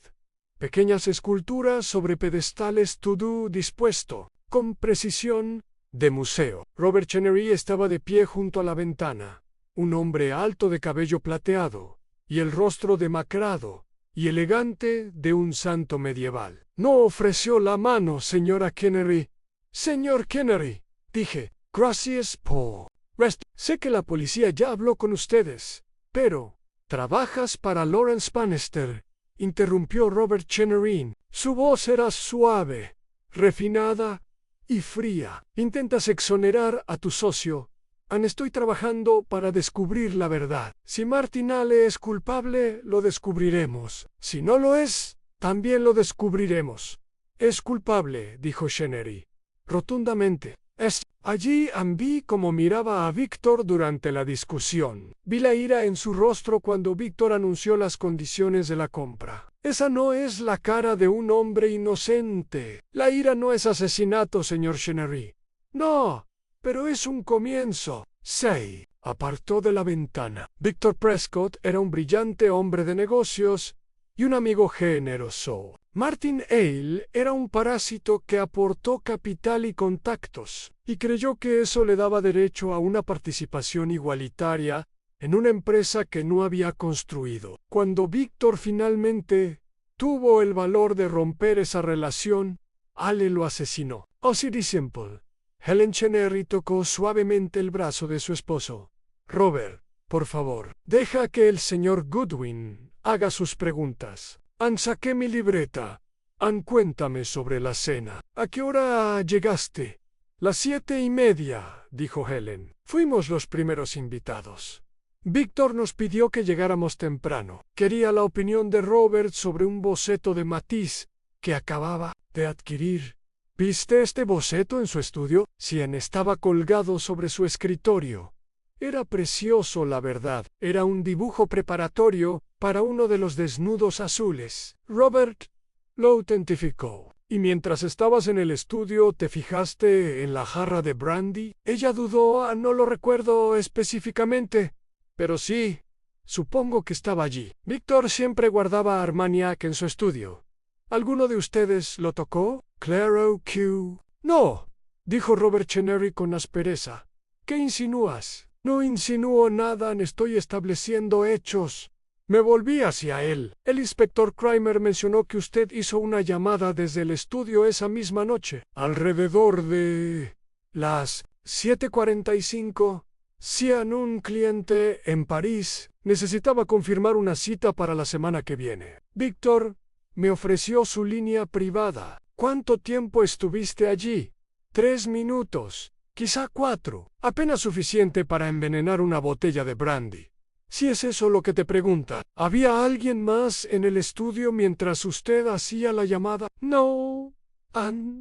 Pequeñas esculturas sobre pedestales todo dispuesto, con precisión, de museo. Robert Chenery estaba de pie junto a la ventana, un hombre alto de cabello plateado, y el rostro demacrado y elegante de un santo medieval. No ofreció la mano, señora Chenery. Señor Chenery, dije, gracias por sé que la policía ya habló con ustedes, pero ¿trabajas para Lawrence Bannister?, interrumpió Robert Chenery. Su voz era suave, refinada y fría. ¿Intentas exonerar a tu socio? Estoy trabajando para descubrir la verdad. Si Martin Hale es culpable, lo descubriremos. Si no lo es, también lo descubriremos. Es culpable, dijo Chenery, rotundamente. Allí vi cómo miraba a Víctor durante la discusión. Vi la ira en su rostro cuando Víctor anunció las condiciones de la compra. Esa no es la cara de un hombre inocente. La ira no es asesinato, señor Chenery. No, pero es un comienzo. Se apartó de la ventana. Víctor Prescott era un brillante hombre de negocios y un amigo generoso. Martin Hale era un parásito que aportó capital y contactos, y creyó que eso le daba derecho a una participación igualitaria en una empresa que no había construido. Cuando Víctor finalmente tuvo el valor de romper esa relación, Hale lo asesinó. Osiris Simple. Helen Chenery tocó suavemente el brazo de su esposo. Robert, por favor, deja que el señor Goodwin haga sus preguntas. Saqué mi libreta. Cuéntame sobre la cena. ¿A qué hora llegaste? Las 7:30, dijo Helen. Fuimos los primeros invitados. Víctor nos pidió que llegáramos temprano. Quería la opinión de Robert sobre un boceto de Matisse que acababa de adquirir. ¿Viste este boceto en su estudio? Cien estaba colgado sobre su escritorio. Era precioso, la verdad. Era un dibujo preparatorio para uno de los desnudos azules. Robert lo autentificó. ¿Y mientras estabas en el estudio te fijaste en la jarra de brandy? Ella dudó. No lo recuerdo específicamente, pero sí, supongo que estaba allí. Víctor siempre guardaba Armagnac en su estudio. ¿Alguno de ustedes lo tocó? Claro que... No, dijo Robert Chenery con aspereza. ¿Qué insinúas? No insinúo nada, estoy estableciendo hechos. Me volví hacia él. El inspector Kramer mencionó que usted hizo una llamada desde el estudio esa misma noche. Alrededor de las 7:45. Cian, un cliente en París, necesitaba confirmar una cita para la semana que viene. Víctor me ofreció su línea privada. ¿Cuánto tiempo estuviste allí? 3 minutos. Quizá 4, apenas suficiente para envenenar una botella de brandy. Si es eso lo que te pregunta, ¿había alguien más en el estudio mientras usted hacía la llamada? No.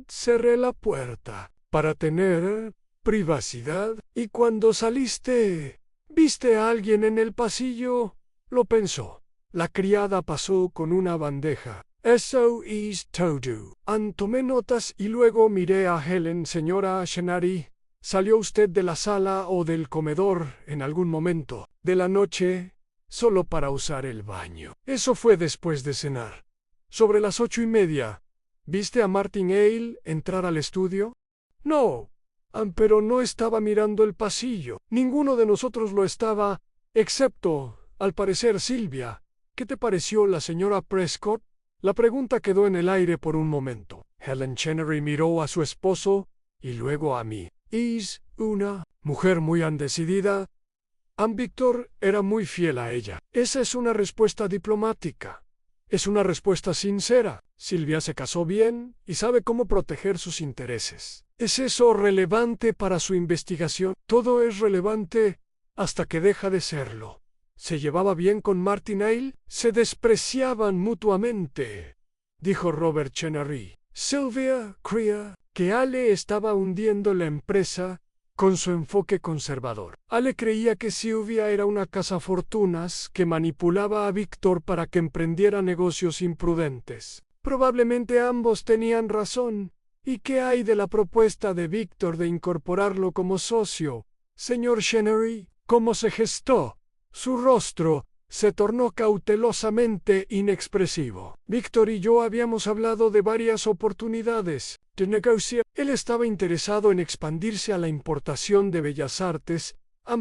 Cerré la puerta para tener privacidad. ¿Y cuando saliste, viste a alguien en el pasillo? Lo pensó. La criada pasó con una bandeja. Eso es todo. Tomé notas y luego miré a Helen. Señora Chenery, ¿salió usted de la sala o del comedor en algún momento de la noche solo para usar el baño? Eso fue después de cenar. Sobre las 8:30, ¿viste a Martin Hale entrar al estudio? No, pero no estaba mirando el pasillo. Ninguno de nosotros lo estaba, excepto, al parecer, Silvia. ¿Qué te pareció la señora Prescott? La pregunta quedó en el aire por un momento. Helen Chenery miró a su esposo y luego a mí. Es una mujer muy decidida. Víctor era muy fiel a ella. Esa es una respuesta diplomática. Es una respuesta sincera. Silvia se casó bien y sabe cómo proteger sus intereses. ¿Es eso relevante para su investigación? Todo es relevante hasta que deja de serlo. ¿Se llevaba bien con Martin Hale? Se despreciaban mutuamente, dijo Robert Chenery. Silvia creía que Hale estaba hundiendo la empresa con su enfoque conservador. Hale creía que Silvia era una cazafortunas que manipulaba a Víctor para que emprendiera negocios imprudentes. Probablemente ambos tenían razón. ¿Y qué hay de la propuesta de Víctor de incorporarlo como socio? Señor Chenery, ¿cómo se gestó? Su rostro se tornó cautelosamente inexpresivo. Víctor y yo habíamos hablado de varias oportunidades de negocio. Él estaba interesado en expandirse a la importación de bellas artes,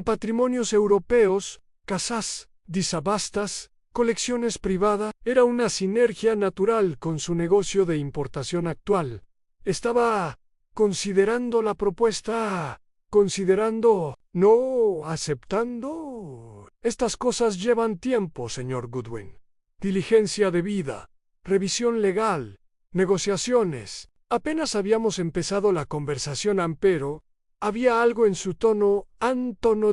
patrimonios europeos, casas, disabastas, colecciones privadas. Era una sinergia natural con su negocio de importación actual. Estaba considerando la propuesta, no aceptando. Estas cosas llevan tiempo, señor Goodwin. Diligencia debida, revisión legal, negociaciones. Apenas habíamos empezado la conversación, pero había algo en su tono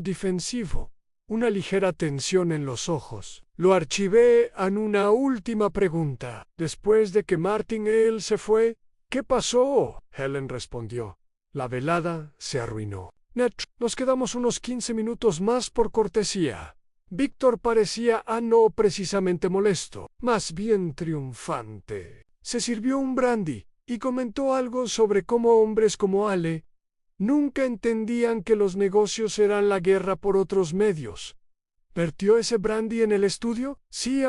defensivo, una ligera tensión en los ojos. Lo archivé en una última pregunta. Después de que Martin Hale se fue, ¿Qué pasó? Helen respondió. La velada se arruinó. Ned, nos quedamos unos 15 minutos más por cortesía. Víctor parecía no precisamente molesto, más bien triunfante. Se sirvió un brandy y comentó algo sobre cómo hombres como Ale nunca entendían que los negocios eran la guerra por otros medios. ¿Vertió ese brandy en el estudio? Sí,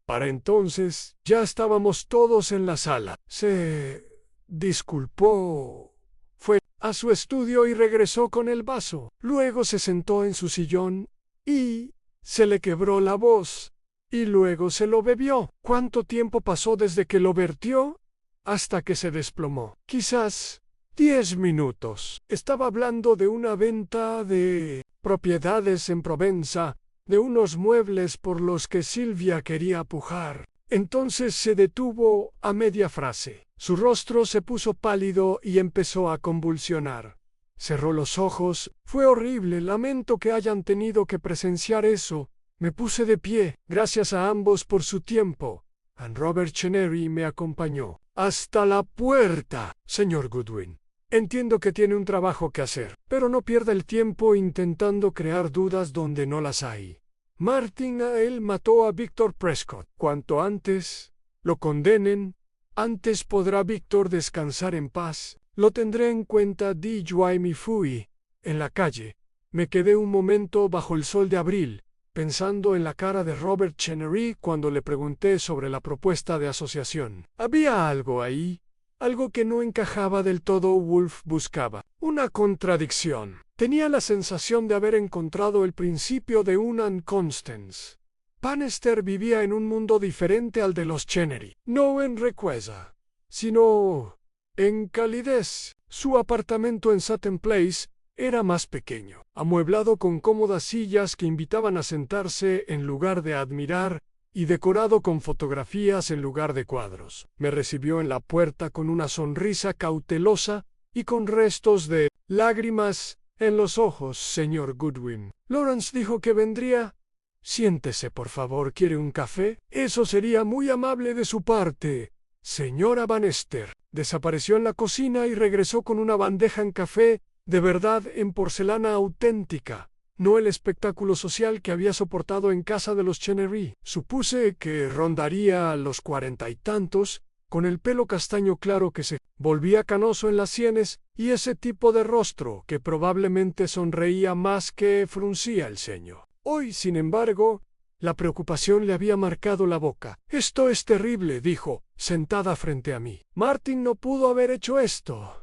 Para entonces ya estábamos todos en la sala. Se disculpó. Fue a su estudio y regresó con el vaso. Luego se sentó en su sillón y se le quebró la voz. Y luego se lo bebió. ¿Cuánto tiempo pasó desde que lo vertió hasta que se desplomó? Quizás 10 minutos. Estaba hablando de una venta de propiedades en Provenza, de unos muebles por los que Silvia quería pujar. Entonces se detuvo a media frase. Su rostro se puso pálido y empezó a convulsionar. Cerró los ojos. Fue horrible. Lamento que hayan tenido que presenciar eso. Me puse de pie. Gracias a ambos por su tiempo. And Robert Chenery me acompañó hasta la puerta. Señor Goodwin, entiendo que tiene un trabajo que hacer, pero no pierda el tiempo intentando crear dudas donde no las hay. Martin él mató a Victor Prescott. Cuanto antes lo condenen, antes podrá Victor descansar en paz. Lo tendré en cuenta. Di Juai mi fui. En la calle, me quedé un momento bajo el sol de abril, pensando en la cara de Robert Chenery cuando le pregunté sobre la propuesta de asociación. Había algo ahí, algo que no encajaba del todo. Wolf buscaba una contradicción. Tenía la sensación de haber encontrado el principio de un Constance. Bannister vivía en un mundo diferente al de los Chenery, no en riqueza, sino en calidez. Su apartamento en Sutton Place era más pequeño, amueblado con cómodas sillas que invitaban a sentarse en lugar de admirar y decorado con fotografías en lugar de cuadros. Me recibió en la puerta con una sonrisa cautelosa y con restos de lágrimas en los ojos. Señor Goodwin, Lawrence dijo que vendría. Siéntese, por favor. ¿Quiere un café? Eso sería muy amable de su parte, señora Bannister. Desapareció en la cocina y regresó con una bandeja en café, de verdad en porcelana auténtica, no el espectáculo social que había soportado en casa de los Chenery. Supuse que rondaría los 40 y tantos, con el pelo castaño claro que se volvía canoso en las sienes y ese tipo de rostro que probablemente sonreía más que fruncía el ceño. Hoy, sin embargo, la preocupación le había marcado la boca. «Esto es terrible», dijo, sentada frente a mí. «Martin no pudo haber hecho esto.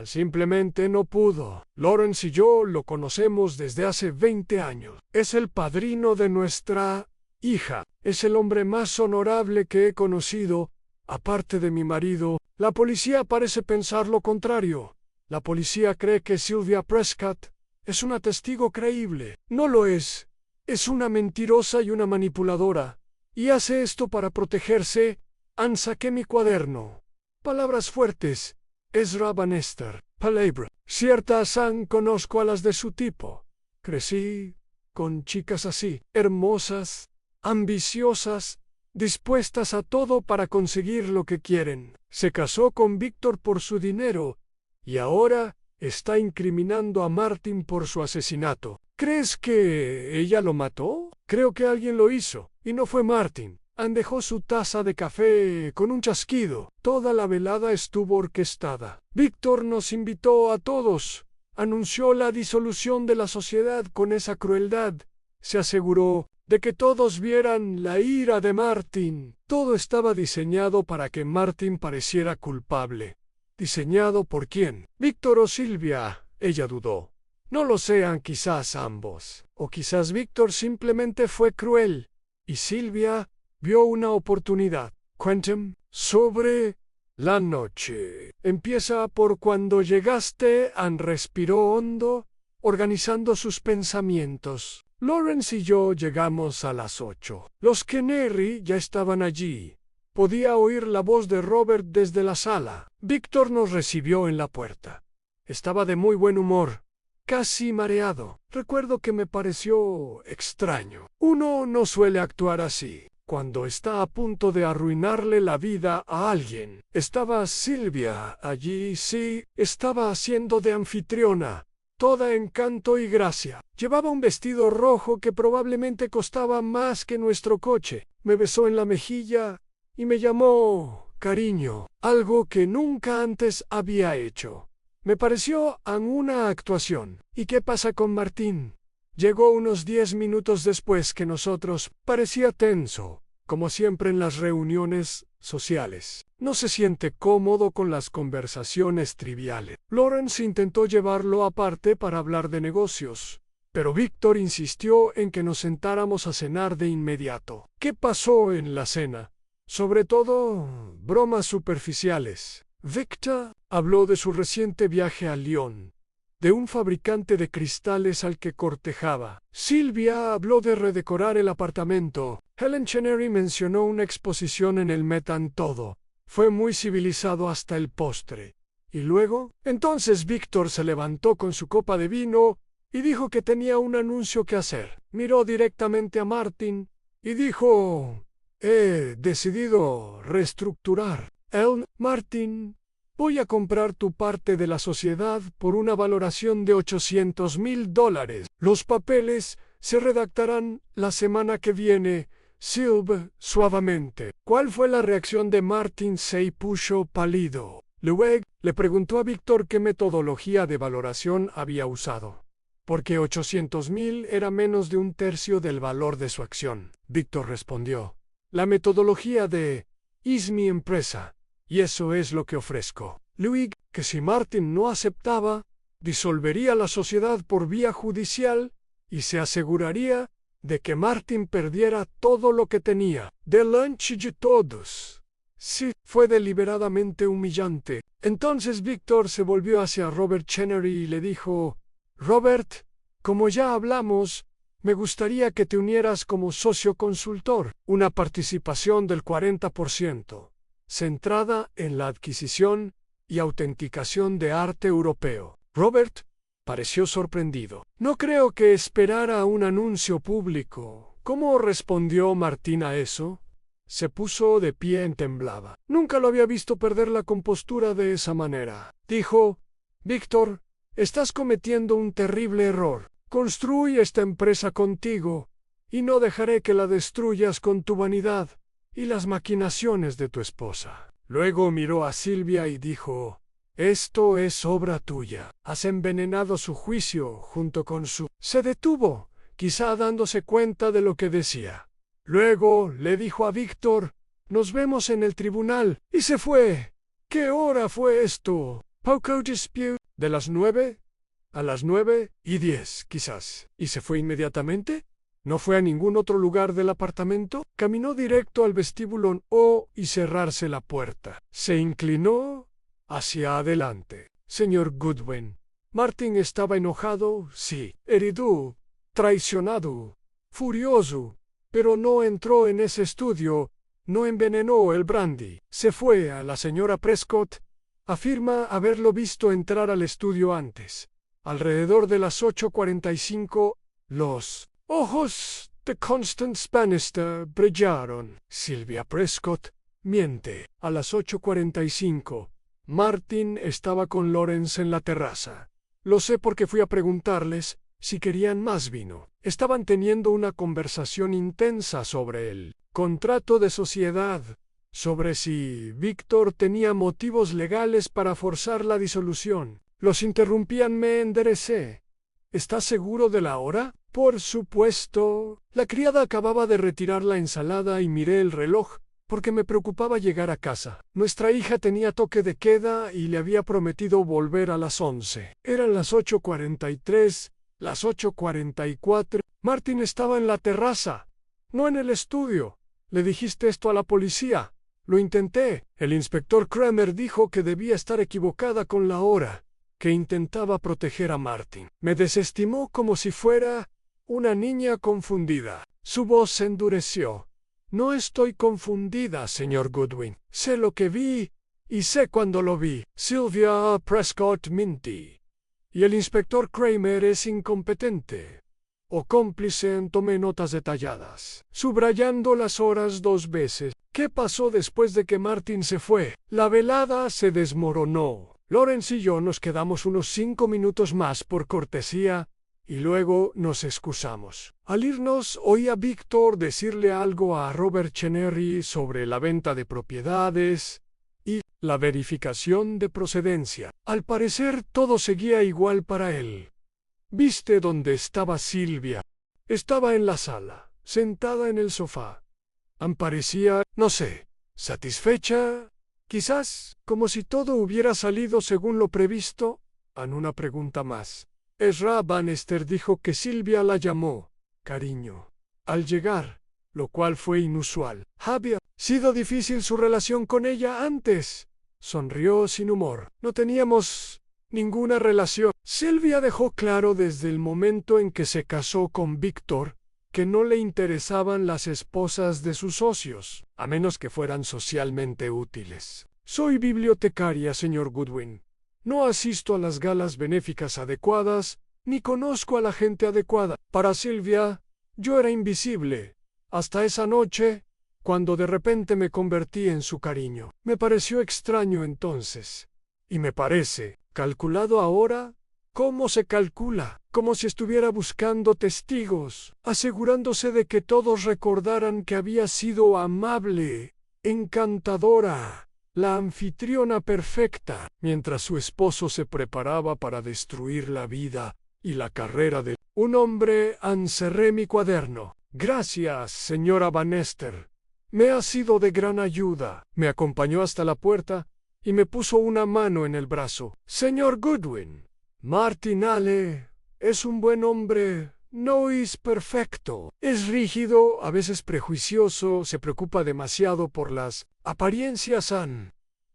Simplemente no pudo. Lawrence y yo lo conocemos desde hace 20 años. Es el padrino de nuestra hija. Es el hombre más honorable que he conocido, aparte de mi marido. La policía parece pensar lo contrario. La policía cree que Sylvia Prescott es una testigo creíble. No lo es. Es una mentirosa y una manipuladora. Y hace esto para protegerse. Saqué mi cuaderno. Palabras fuertes. Ezra Bannister. Palabra. Ciertas conozco a las de su tipo. Crecí con chicas así, hermosas, ambiciosas, dispuestas a todo para conseguir lo que quieren. Se casó con Víctor por su dinero y ahora está incriminando a Martin por su asesinato. ¿Crees que ella lo mató? Creo que alguien lo hizo, y no fue Martin. Dejó su taza de café con un chasquido. Toda la velada estuvo orquestada. Víctor nos invitó a todos. Anunció la disolución de la sociedad con esa crueldad. Se aseguró de que todos vieran la ira de Martin. Todo estaba diseñado para que Martin pareciera culpable. ¿Diseñado por quién? ¿Víctor o Silvia? Ella dudó. No lo sean quizás ambos. O quizás Víctor simplemente fue cruel. Y Silvia vio una oportunidad. Quentin, sobre la noche. Empieza por cuando llegaste. Anne respiró hondo, organizando sus pensamientos. Lawrence y yo llegamos a las 8. Los Chenery ya estaban allí. Podía oír la voz de Robert desde la sala. Víctor nos recibió en la puerta. Estaba de muy buen humor, casi mareado. Recuerdo que me pareció extraño. Uno no suele actuar así. cuando está a punto de arruinarle la vida a alguien. Estaba Silvia allí, sí, estaba haciendo de anfitriona, toda encanto y gracia. Llevaba un vestido rojo que probablemente costaba más que nuestro coche. Me besó en la mejilla y me llamó cariño, algo que nunca antes había hecho. Me pareció una actuación. ¿Y qué pasa con Martín? Llegó unos 10 minutos después que nosotros. Parecía tenso, como siempre en las reuniones sociales. No se siente cómodo con las conversaciones triviales. Lawrence intentó llevarlo aparte para hablar de negocios, pero Víctor insistió en que nos sentáramos a cenar de inmediato. ¿Qué pasó en la cena? Sobre todo, bromas superficiales. Victor habló de su reciente viaje a Lyon, de un fabricante de cristales al que cortejaba. Silvia habló de redecorar el apartamento. Helen Chenery mencionó una exposición en el Met and todo. Fue muy civilizado hasta el postre. ¿Y luego? Entonces Víctor se levantó con su copa de vino y dijo que tenía un anuncio que hacer. Miró directamente a Martin y dijo: he decidido reestructurar. Martin, voy a comprar tu parte de la sociedad por una valoración de $800,000. Los papeles se redactarán la semana que viene. Silv, suavemente. ¿Cuál fue la reacción de Martin? Se puso pálido. Luego le preguntó a Víctor qué metodología de valoración había usado, porque 800,000 era menos de un tercio del valor de su acción. Víctor respondió: la metodología de «es mi empresa, y eso es lo que ofrezco». Luego, que si Martin no aceptaba, disolvería la sociedad por vía judicial y se aseguraría de que Martin perdiera todo lo que tenía, delante de todos. Sí, fue deliberadamente humillante. Entonces Víctor se volvió hacia Robert Chenery y le dijo: Robert, como ya hablamos, me gustaría que te unieras como socio consultor, una participación del 40%, centrada en la adquisición y autenticación de arte europeo. Robert pareció sorprendido. No creo que esperara un anuncio público. ¿Cómo respondió Martín a eso? Se puso de pie y temblaba. Nunca lo había visto perder la compostura de esa manera. Dijo: Víctor, estás cometiendo un terrible error. Construí esta empresa contigo, y no dejaré que la destruyas con tu vanidad y las maquinaciones de tu esposa. Luego miró a Silvia y dijo: esto es obra tuya. Has envenenado su juicio junto con su... Se detuvo, quizá dándose cuenta de lo que decía. Luego le dijo a Víctor: nos vemos en el tribunal, y se fue. ¿Qué hora fue esto? Poco dispute. ¿De las 9? A las 9:10, quizás. ¿Y se fue inmediatamente? ¿No fue a ningún otro lugar del apartamento? Caminó directo al vestíbulo y cerrarse la puerta. Se inclinó hacia adelante. Señor Goodwin. Martin estaba enojado, sí, herido, traicionado, furioso, pero no entró en ese estudio, no envenenó el brandy. Se fue a la señora Prescott. Afirma haberlo visto entrar al estudio antes. Alrededor de las 8:45, los ojos de Constance Bannister brillaron. Sylvia Prescott miente. A las 8:45, Martin estaba con Lawrence en la terraza. Lo sé porque fui a preguntarles si querían más vino. Estaban teniendo una conversación intensa sobre el contrato de sociedad, sobre si Víctor tenía motivos legales para forzar la disolución. Los interrumpían. Me enderecé. ¿Estás seguro de la hora? Por supuesto. La criada acababa de retirar la ensalada y miré el reloj, porque me preocupaba llegar a casa. Nuestra hija tenía toque de queda y le había prometido volver a las 11. Eran las 8:43, las 8:44. Martin estaba en la terraza, no en el estudio. ¿Le dijiste esto a la policía? Lo intenté. El inspector Kramer dijo que debía estar equivocada con la hora, que intentaba proteger a Martin. Me desestimó como si fuera una niña confundida. Su voz se endureció. No estoy confundida, señor Goodwin. Sé lo que vi y sé cuándo lo vi. Sylvia Prescott minty. Y el inspector Kramer es incompetente. o cómplice, tomé notas detalladas, subrayando las horas 2 veces. ¿Qué pasó después de que Martin se fue? La velada se desmoronó. Lawrence y yo nos quedamos unos 5 minutos más por cortesía y luego nos excusamos. Al irnos oí a Víctor decirle algo a Robert Chenery sobre la venta de propiedades y la verificación de procedencia. Al parecer todo seguía igual para él. ¿Viste dónde estaba Silvia? Estaba en la sala, sentada en el sofá. Parecía, no sé, satisfecha, quizás, como si todo hubiera salido según lo previsto. Una pregunta más. Ezra Bannister dijo que Silvia la llamó cariño al llegar, lo cual fue inusual. ¿Había sido difícil su relación con ella antes? Sonrió sin humor. No teníamos ninguna relación. Silvia dejó claro desde el momento en que se casó con Víctor que no le interesaban las esposas de sus socios, a menos que fueran socialmente útiles. Soy bibliotecaria, señor Goodwin. No asisto a las galas benéficas adecuadas, ni conozco a la gente adecuada. Para Silvia, yo era invisible, hasta esa noche, cuando de repente me convertí en su cariño. Me pareció extraño entonces, y me parece, calculado ahora, ¿cómo se calcula? Como si estuviera buscando testigos, asegurándose de que todos recordaran que había sido amable, encantadora, la anfitriona perfecta, mientras su esposo se preparaba para destruir la vida y la carrera de un hombre. Encerré mi cuaderno. Gracias, señora Bannister. Me ha sido de gran ayuda. Me acompañó hasta la puerta y me puso una mano en el brazo. Señor Goodwin, Martin Ale es un buen hombre. No es perfecto. Es rígido, a veces prejuicioso, se preocupa demasiado por las apariencias,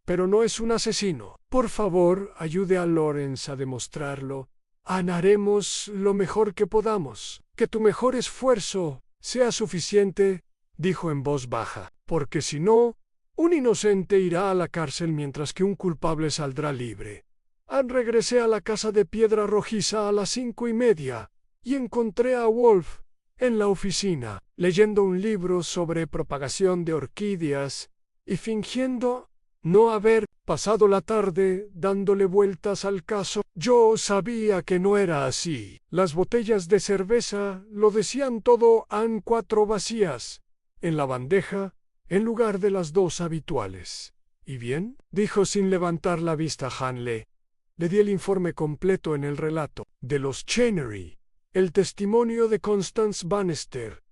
pero no es un asesino. Por favor, ayude a Lawrence a demostrarlo. Haremos lo mejor que podamos. Que tu mejor esfuerzo sea suficiente, dijo en voz baja, porque si no, un inocente irá a la cárcel mientras que un culpable saldrá libre. Regresé a la casa de piedra rojiza a las 5:30. Y encontré a Wolf en la oficina, leyendo un libro sobre propagación de orquídeas y fingiendo no haber pasado la tarde dándole vueltas al caso. Yo sabía que no era así. Las botellas de cerveza lo decían todo. Han 4 vacías en la bandeja en lugar de las 2 habituales. ¿Y bien?, dijo sin levantar la vista Hanley. Le di el informe completo en el relato de los Chenery. El testimonio de Constance Bannister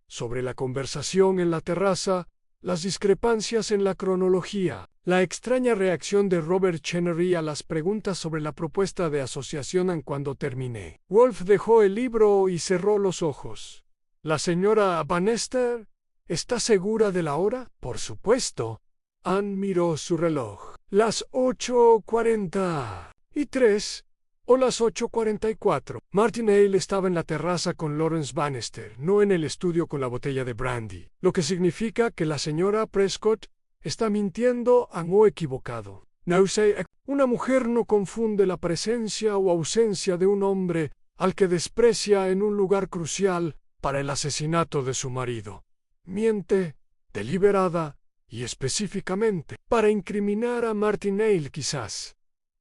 sobre la conversación en la terraza, las discrepancias en la cronología, la extraña reacción de Robert Chenery a las preguntas sobre la propuesta de asociación. Cuando terminé, Wolf dejó el libro y cerró los ojos. ¿La señora Bannister está segura de la hora? Por supuesto. Anne miró su reloj. Las 8:43 o las 8:44. Martin Ale estaba en la terraza con Lawrence Bannister, no en el estudio con la botella de brandy, lo que significa que la señora Prescott está mintiendo o equivocado. No sé, una mujer no confunde la presencia o ausencia de un hombre al que desprecia en un lugar crucial para el asesinato de su marido. Miente, deliberada y específicamente, para incriminar a Martin Ale quizás,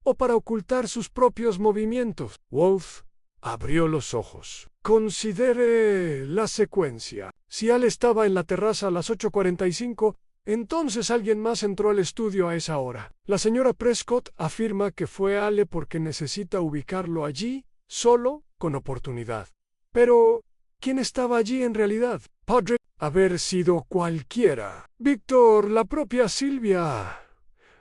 o para ocultar sus propios movimientos. Wolf abrió los ojos. Considere la secuencia. Si Al estaba en la terraza a las 8:45, entonces alguien más entró al estudio a esa hora. La señora Prescott afirma que fue Ale porque necesita ubicarlo allí, solo, con oportunidad. Pero, ¿quién estaba allí en realidad? Podría haber sido cualquiera. Víctor, la propia Silvia,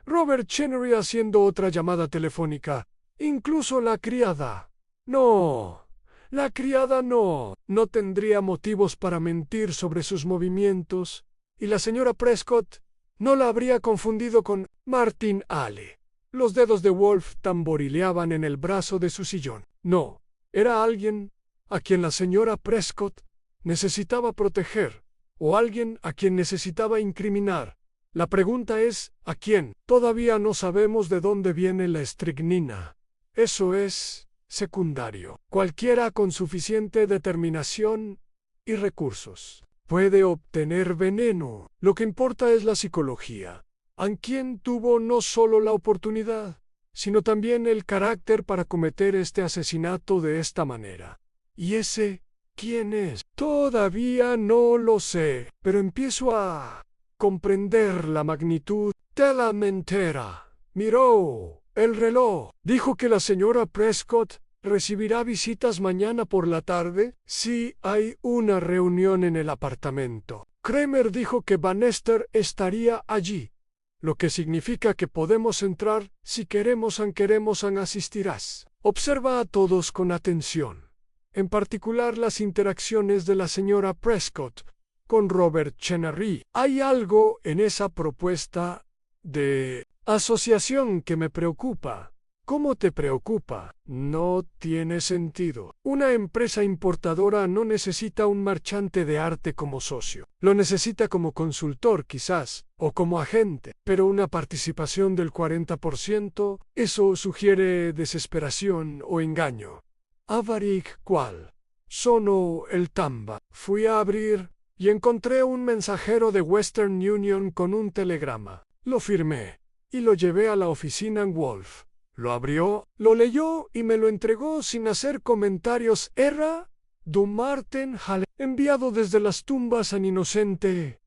Robert Chenery haciendo otra llamada telefónica, incluso la criada. No, la criada no tendría motivos para mentir sobre sus movimientos, y la señora Prescott no la habría confundido con Martin Ale. Los dedos de Wolf tamborileaban en el brazo de su sillón. No, era alguien a quien la señora Prescott necesitaba proteger, o alguien a quien necesitaba incriminar. La pregunta es, ¿a quién? Todavía no sabemos de dónde viene la estricnina. Eso es, secundario. Cualquiera con suficiente determinación y recursos puede obtener veneno. Lo que importa es la psicología. ¿A quién tuvo no solo la oportunidad, sino también el carácter para cometer este asesinato de esta manera? ¿Y ese quién es? Todavía no lo sé, pero empiezo a comprender la magnitud de la mentira. Miró el reloj. Dijo que la señora Prescott recibirá visitas mañana por la tarde. Sí, hay una reunión en el apartamento. Kramer dijo que Bannister estaría allí, lo que significa que podemos entrar si queremos, asistirás. Observa a todos con atención, en particular las interacciones de la señora Prescott con Robert Chenery. Hay algo en esa propuesta de asociación que me preocupa. ¿Cómo te preocupa? No tiene sentido. Una empresa importadora no necesita un marchante de arte como socio. Lo necesita como consultor, quizás, o como agente. Pero una participación del 40%, eso sugiere desesperación o engaño. Avarik, ¿cuál? Sonó el tamba. Fui a abrir y encontré un mensajero de Western Union con un telegrama. Lo firmé y lo llevé a la oficina en Wolf. Lo abrió, lo leyó y me lo entregó sin hacer comentarios. Era Dumbarton Hale, enviado desde las tumbas an inocente.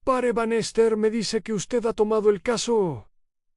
Pare Bannister me dice que usted ha tomado el caso.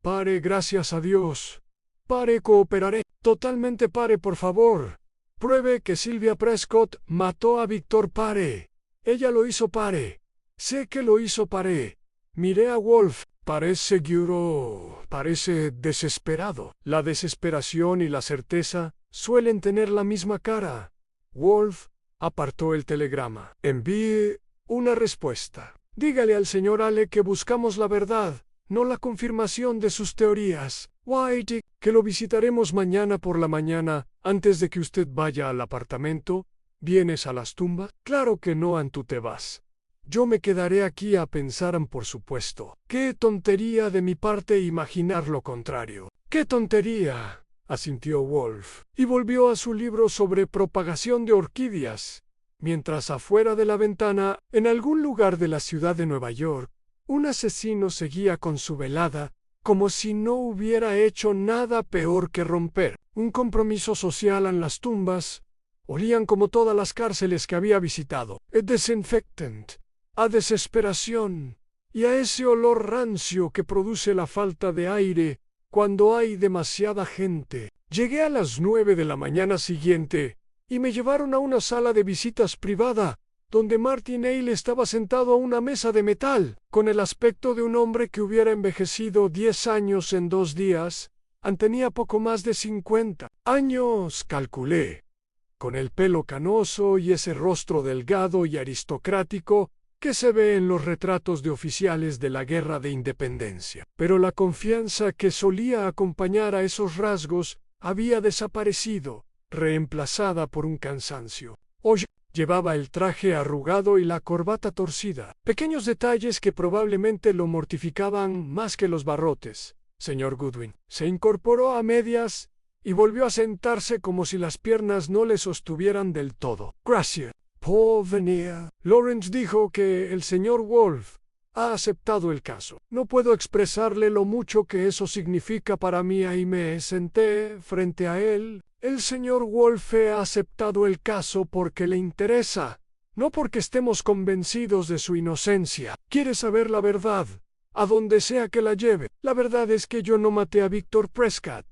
Pare, gracias a Dios. Pare, cooperaré. Totalmente pare, por favor. Pruebe que Sylvia Prescott mató a Víctor Pare. Ella lo hizo, Pare. Sé que lo hizo, Pare. Miré a Wolf. Parece seguro, parece desesperado. La desesperación y la certeza suelen tener la misma cara. Wolf apartó el telegrama. Envíe una respuesta. Dígale al señor Ale que buscamos la verdad, no la confirmación de sus teorías. White, que lo visitaremos mañana por la mañana, antes de que usted vaya al apartamento. ¿Vienes a las tumbas? Claro que no, tú te vas. Yo me quedaré aquí a pensar, por supuesto. ¡Qué tontería de mi parte imaginar lo contrario! ¡Qué tontería!, asintió Wolf, y volvió a su libro sobre propagación de orquídeas, mientras afuera de la ventana, en algún lugar de la ciudad de Nueva York, un asesino seguía con su velada, como si no hubiera hecho nada peor que romper un compromiso social en las tumbas. Olían como todas las cárceles que había visitado, a desinfectant, a desesperación, y a ese olor rancio que produce la falta de aire cuando hay demasiada gente. Llegué a las 9 de la mañana siguiente y me llevaron a una sala de visitas privada, donde Martin Hale estaba sentado a una mesa de metal, con el aspecto de un hombre que hubiera envejecido 10 años en 2 días. Tenía poco más de 50 años, calculé, con el pelo canoso y ese rostro delgado y aristocrático que se ve en los retratos de oficiales de la Guerra de Independencia. Pero la confianza que solía acompañar a esos rasgos había desaparecido, reemplazada por un cansancio. Hoy llevaba el traje arrugado y la corbata torcida, pequeños detalles que probablemente lo mortificaban más que los barrotes. Señor Goodwin se incorporó a medias y volvió a sentarse como si las piernas no le sostuvieran del todo. Gracias. Paul venía. Lawrence dijo que el señor Wolf ha aceptado el caso. No puedo expresarle lo mucho que eso significa para mí. Ahí me senté frente a él. El señor Wolf ha aceptado el caso porque le interesa, no porque estemos convencidos de su inocencia. Quiere saber la verdad, a donde sea que la lleve. La verdad es que yo no maté a Víctor Prescott.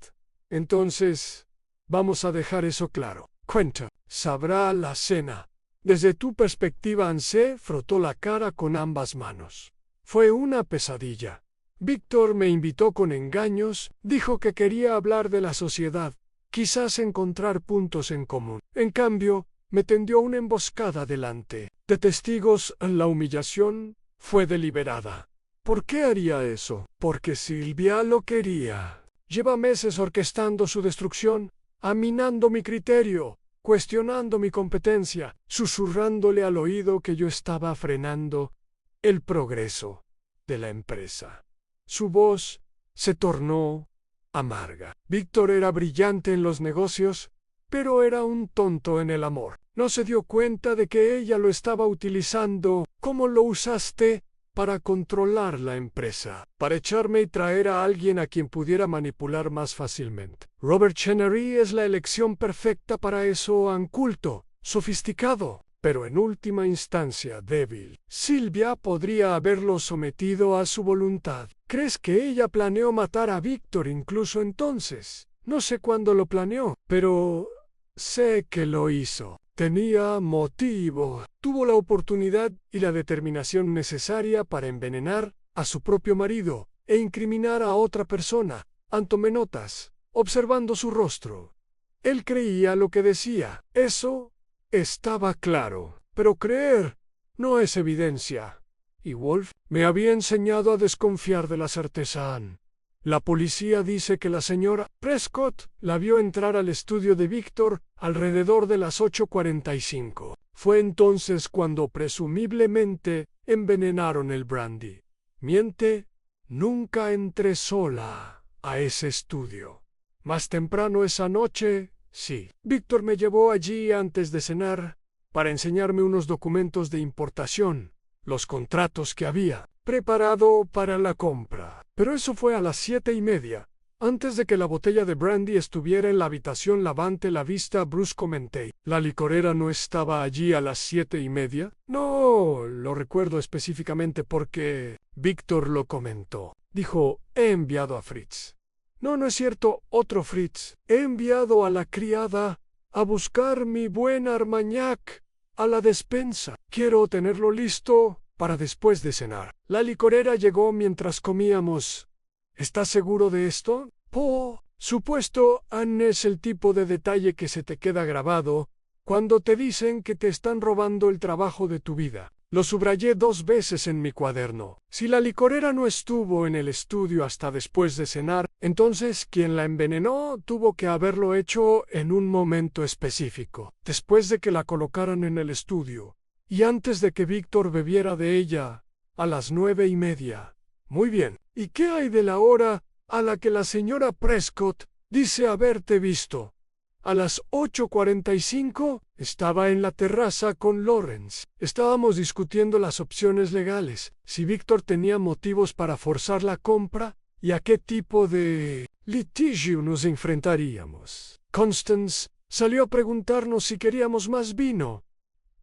Entonces, vamos a dejar eso claro. Cuenta, sabrá la cena. Desde tu perspectiva, Anse frotó la cara con ambas manos. Fue una pesadilla. Víctor me invitó con engaños, dijo que quería hablar de la sociedad, quizás encontrar puntos en común. En cambio, me tendió una emboscada delante de testigos. La humillación fue deliberada. ¿Por qué haría eso? Porque Sylvia lo quería. Lleva meses orquestando su destrucción, aminando mi criterio, cuestionando mi competencia, susurrándole al oído que yo estaba frenando el progreso de la empresa. Su voz se tornó amarga. Víctor era brillante en los negocios, pero era un tonto en el amor. No se dio cuenta de que ella lo estaba utilizando como lo usaste para controlar la empresa, para echarme y traer a alguien a quien pudiera manipular más fácilmente. Robert Chenery es la elección perfecta para eso, inculto, sofisticado, pero en última instancia débil. Sylvia podría haberlo sometido a su voluntad. ¿Crees que ella planeó matar a Víctor incluso entonces? No sé cuándo lo planeó, pero sé que lo hizo. Tenía motivo. Tuvo la oportunidad y la determinación necesaria para envenenar a su propio marido e incriminar a otra persona. Tomé notas, observando su rostro. Él creía lo que decía. Eso estaba claro. Pero creer no es evidencia. Y Wolf me había enseñado a desconfiar de la certeza. Anne. La policía dice que la señora Prescott la vio entrar al estudio de Víctor alrededor de las 8:45. Fue entonces cuando presumiblemente envenenaron el brandy. Miente, nunca entré sola a ese estudio. Más temprano esa noche, sí. Víctor me llevó allí antes de cenar para enseñarme unos documentos de importación, los contratos que había preparado para la compra. Pero eso fue a las 7:30. Antes de que la botella de brandy estuviera en la habitación lavante la vista, Bruce comenté. ¿La licorera no estaba allí a las 7:30? No, lo recuerdo específicamente porque Víctor lo comentó. Dijo, he enviado a Fritz. No, no es cierto, otro Fritz. He enviado a la criada a buscar mi buen Armagnac a la despensa. Quiero tenerlo listo para después de cenar. La licorera llegó mientras comíamos. ¿Estás seguro de esto? Por supuesto, Anne, es el tipo de detalle que se te queda grabado cuando te dicen que te están robando el trabajo de tu vida. Lo subrayé 2 veces en mi cuaderno. Si la licorera no estuvo en el estudio hasta después de cenar, entonces quien la envenenó tuvo que haberlo hecho en un momento específico, después de que la colocaran en el estudio. Y antes de que Víctor bebiera de ella, a las 9:30. Muy bien. ¿Y qué hay de la hora a la que la señora Prescott dice haberte visto? A las 8:45 estaba en la terraza con Lawrence. Estábamos discutiendo las opciones legales, si Víctor tenía motivos para forzar la compra y a qué tipo de litigio nos enfrentaríamos. Constance salió a preguntarnos si queríamos más vino.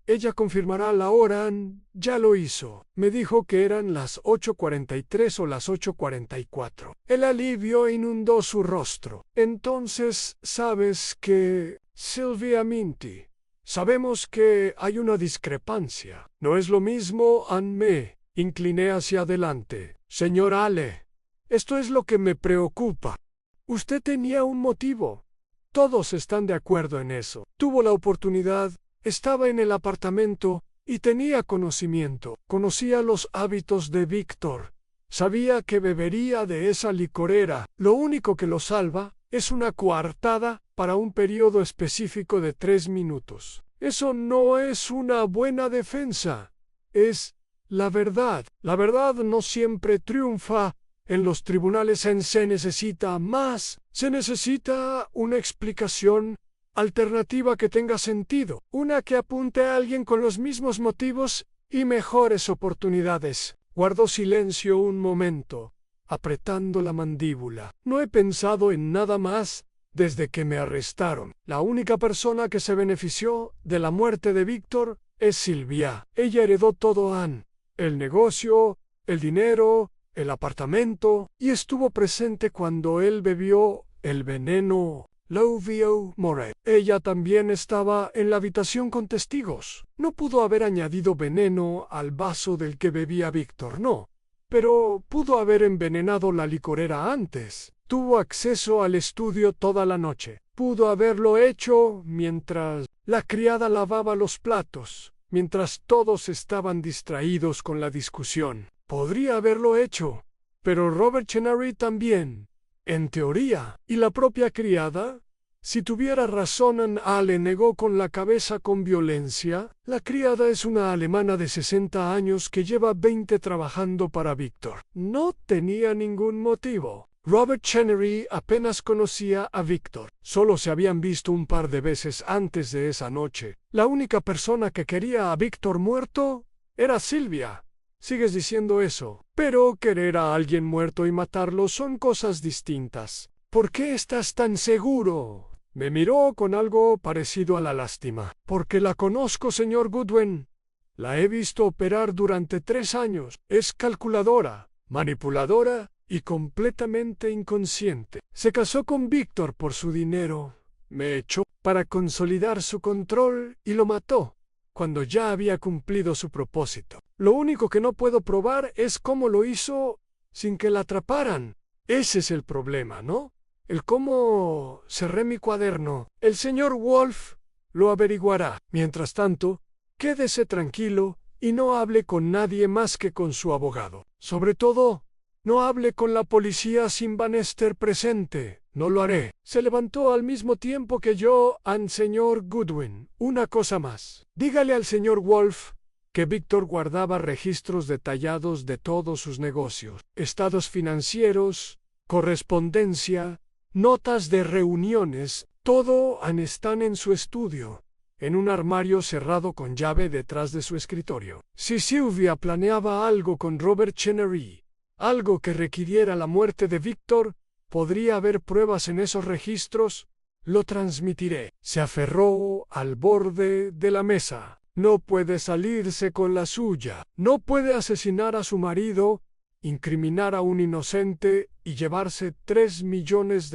Ella confirmará la hora, ya lo hizo. Me dijo que eran las 8:43 o las 8:44. El alivio inundó su rostro. Entonces, sabes que, Sylvia Minty, sabemos que hay una discrepancia. No es lo mismo, Anne. Incliné hacia adelante. Señor Ale, esto es lo que me preocupa. Usted tenía un motivo. Todos están de acuerdo en eso. Tuvo la oportunidad. Estaba en el apartamento y tenía conocimiento. Conocía los hábitos de Víctor. Sabía que bebería de esa licorera. Lo único que lo salva es una coartada para un periodo específico de 3 minutos. Eso no es una buena defensa. Es la verdad. La verdad no siempre triunfa. En los tribunales se necesita más. Se necesita una explicación alternativa que tenga sentido, una que apunte a alguien con los mismos motivos y mejores oportunidades. Guardó silencio un momento, apretando la mandíbula. No he pensado en nada más desde que me arrestaron. La única persona que se benefició de la muerte de Víctor es Sylvia. Ella heredó todo, Anne, el negocio, el dinero, el apartamento, y estuvo presente cuando él bebió el veneno. Lovio Moret. Ella también estaba en la habitación con testigos. No pudo haber añadido veneno al vaso del que bebía Víctor, no. Pero pudo haber envenenado la licorera antes. Tuvo acceso al estudio toda la noche. Pudo haberlo hecho mientras la criada lavaba los platos, mientras todos estaban distraídos con la discusión. Podría haberlo hecho, pero Robert Chenery también. En teoría. ¿Y la propia criada? Si tuviera razón, Ale negó con la cabeza con violencia. La criada es una alemana de 60 años que lleva 20 trabajando para Víctor. No tenía ningún motivo. Robert Chenery apenas conocía a Victor. Solo se habían visto un par de veces antes de esa noche. La única persona que quería a Victor muerto era Sylvia. Sigues diciendo eso. Pero querer a alguien muerto y matarlo son cosas distintas. ¿Por qué estás tan seguro? Me miró con algo parecido a la lástima. Porque la conozco, señor Goodwin. La he visto operar durante 3 años. Es calculadora, manipuladora y completamente inconsciente. Se casó con Víctor por su dinero. Me echó para consolidar su control y lo mató cuando ya había cumplido su propósito. Lo único que no puedo probar es cómo lo hizo sin que la atraparan. Ese es el problema, ¿no? El cómo cerré mi cuaderno. El señor Wolf lo averiguará. Mientras tanto, quédese tranquilo y no hable con nadie más que con su abogado. Sobre todo, no hable con la policía sin Bannister presente. No lo haré. Se levantó al mismo tiempo que yo al señor Goodwin. Una cosa más. Dígale al señor Wolf que Víctor guardaba registros detallados de todos sus negocios, estados financieros, correspondencia, notas de reuniones, todo están en su estudio, en un armario cerrado con llave detrás de su escritorio. Si Sylvia planeaba algo con Robert Chenery, algo que requiriera la muerte de Víctor, podría haber pruebas en esos registros. Lo transmitiré. Se aferró al borde de la mesa. No puede salirse con la suya. No puede asesinar a su marido, incriminar a un inocente y llevarse $3 millones.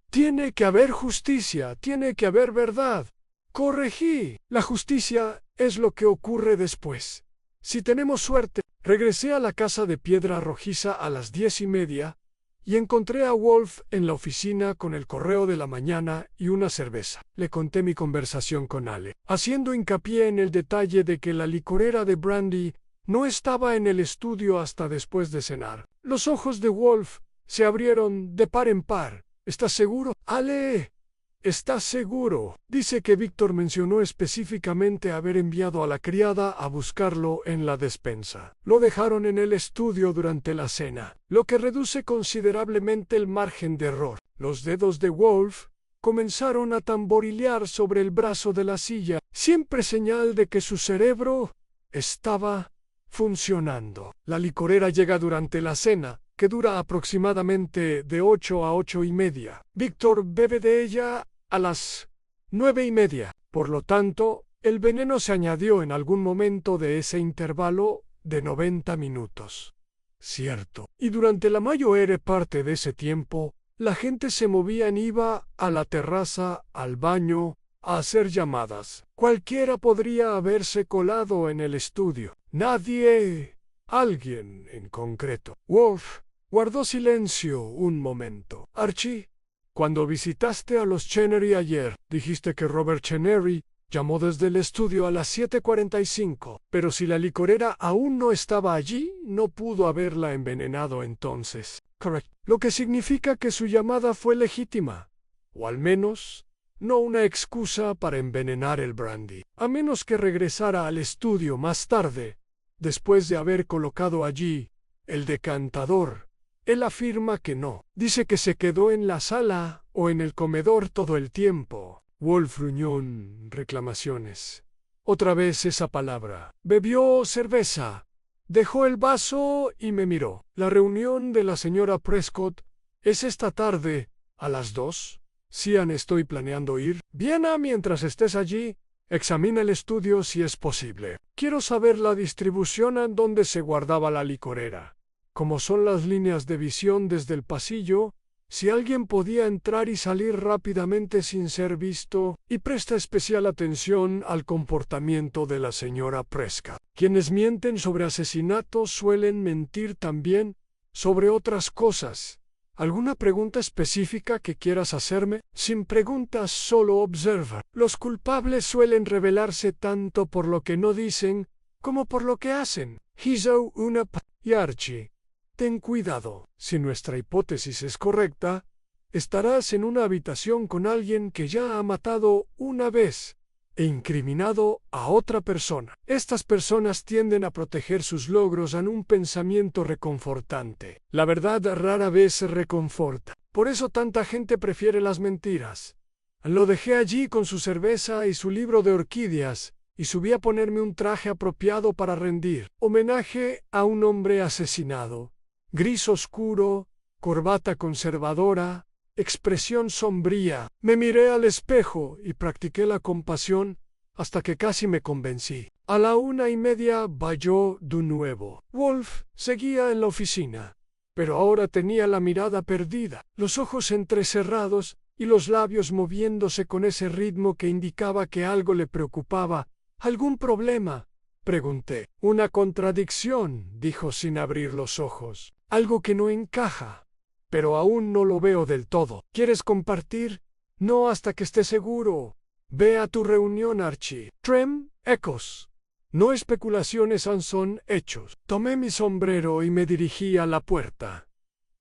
Tiene que haber justicia, tiene que haber verdad. Corregí. La justicia es lo que ocurre después. Si tenemos suerte. Regresé a la casa de piedra rojiza a las 10:30 y encontré a Wolf en la oficina con el correo de la mañana y una cerveza. Le conté mi conversación con Ale, haciendo hincapié en el detalle de que la licorera de brandy no estaba en el estudio hasta después de cenar. Los ojos de Wolf se abrieron de par en par. ¿Estás seguro? Ale, ¿estás seguro? Dice que Víctor mencionó específicamente haber enviado a la criada a buscarlo en la despensa. Lo dejaron en el estudio durante la cena, lo que reduce considerablemente el margen de error. Los dedos de Wolf comenzaron a tamborilear sobre el brazo de la silla, siempre señal de que su cerebro estaba funcionando. La licorera llega durante la cena, que dura aproximadamente de 8 a 8:30. Víctor bebe de ella a las 9:30. Por lo tanto, el veneno se añadió en algún momento de ese intervalo de 90 minutos. Cierto. Y durante la mayor parte de ese tiempo, la gente se movía y iba a la terraza, al baño, a hacer llamadas. Cualquiera podría haberse colado en el estudio. Nadie. Alguien en concreto. Wolf guardó silencio un momento. Archie, cuando visitaste a los Chenery ayer, dijiste que Robert Chenery llamó desde el estudio a las 7:45, pero si la licorera aún no estaba allí, no pudo haberla envenenado entonces. Correcto. Lo que significa que su llamada fue legítima, o al menos no una excusa para envenenar el brandy. A menos que regresara al estudio más tarde, después de haber colocado allí el decantador. Él afirma que no. Dice que se quedó en la sala o en el comedor todo el tiempo. Wolf gruñó reclamaciones. Otra vez esa palabra. Bebió cerveza. Dejó el vaso y me miró. La reunión de la señora Prescott es esta tarde, a las 2. Cian, estoy planeando ir. Viena, mientras estés allí, examina el estudio si es posible. Quiero saber la distribución en donde se guardaba la licorera. Como son las líneas de visión desde el pasillo, si alguien podía entrar y salir rápidamente sin ser visto, y presta especial atención al comportamiento de la señora Prescott. Quienes mienten sobre asesinatos suelen mentir también sobre otras cosas. ¿Alguna pregunta específica que quieras hacerme? Sin preguntas, solo observa. Los culpables suelen revelarse tanto por lo que no dicen como por lo que hacen. Hizo una y Archie. Ten cuidado. Si nuestra hipótesis es correcta, estarás en una habitación con alguien que ya ha matado una vez e incriminado a otra persona. Estas personas tienden a proteger sus logros en un pensamiento reconfortante. La verdad rara vez reconforta. Por eso tanta gente prefiere las mentiras. Lo dejé allí con su cerveza y su libro de orquídeas, y subí a ponerme un traje apropiado para rendir homenaje a un hombre asesinado. Gris oscuro, corbata conservadora, expresión sombría. Me miré al espejo y practiqué la compasión hasta que casi me convencí. A la 1:30 valló de nuevo. Wolf seguía en la oficina, pero ahora tenía la mirada perdida, los ojos entrecerrados y los labios moviéndose con ese ritmo que indicaba que algo le preocupaba. ¿Algún problema?, pregunté. Una contradicción, dijo sin abrir los ojos. Algo que no encaja, pero aún no lo veo del todo. ¿Quieres compartir? No hasta que esté seguro. Ve a tu reunión, Archie. Trem, ecos. No especulaciones, son hechos. Tomé mi sombrero y me dirigí a la puerta.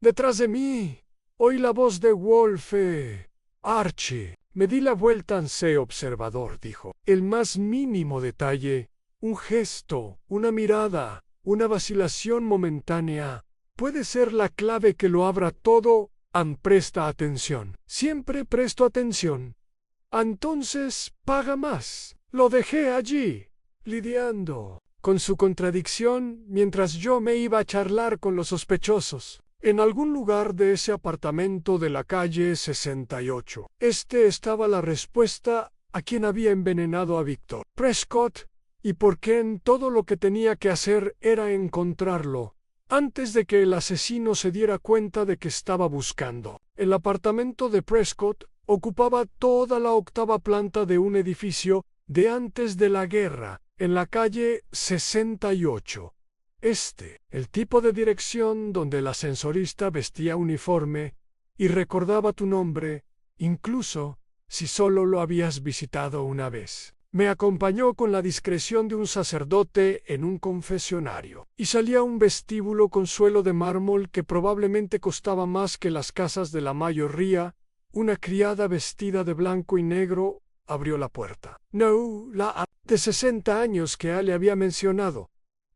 Detrás de mí oí la voz de Wolf. Archie. Me di la vuelta. Sé observador, dijo. El más mínimo detalle, un gesto, una mirada, una vacilación momentánea, puede ser la clave que lo abra todo. Presta atención. Siempre presto atención. Entonces, paga más. Lo dejé allí, lidiando con su contradicción mientras yo me iba a charlar con los sospechosos. En algún lugar de ese apartamento de la calle 68. Estaba la respuesta a quien había envenenado a Victor Prescott, y por qué en todo lo que tenía que hacer era encontrarlo, antes de que el asesino se diera cuenta de que estaba buscando. El apartamento de Prescott ocupaba toda la 8ª planta de un edificio de antes de la guerra, en la calle 68. El tipo de dirección donde el ascensorista vestía uniforme y recordaba tu nombre, incluso si solo lo habías visitado una vez. Me acompañó con la discreción de un sacerdote en un confesionario, y salí a un vestíbulo con suelo de mármol que probablemente costaba más que las casas de la mayoría. Una criada vestida de blanco y negro abrió la puerta. No la de 60 años que le había mencionado,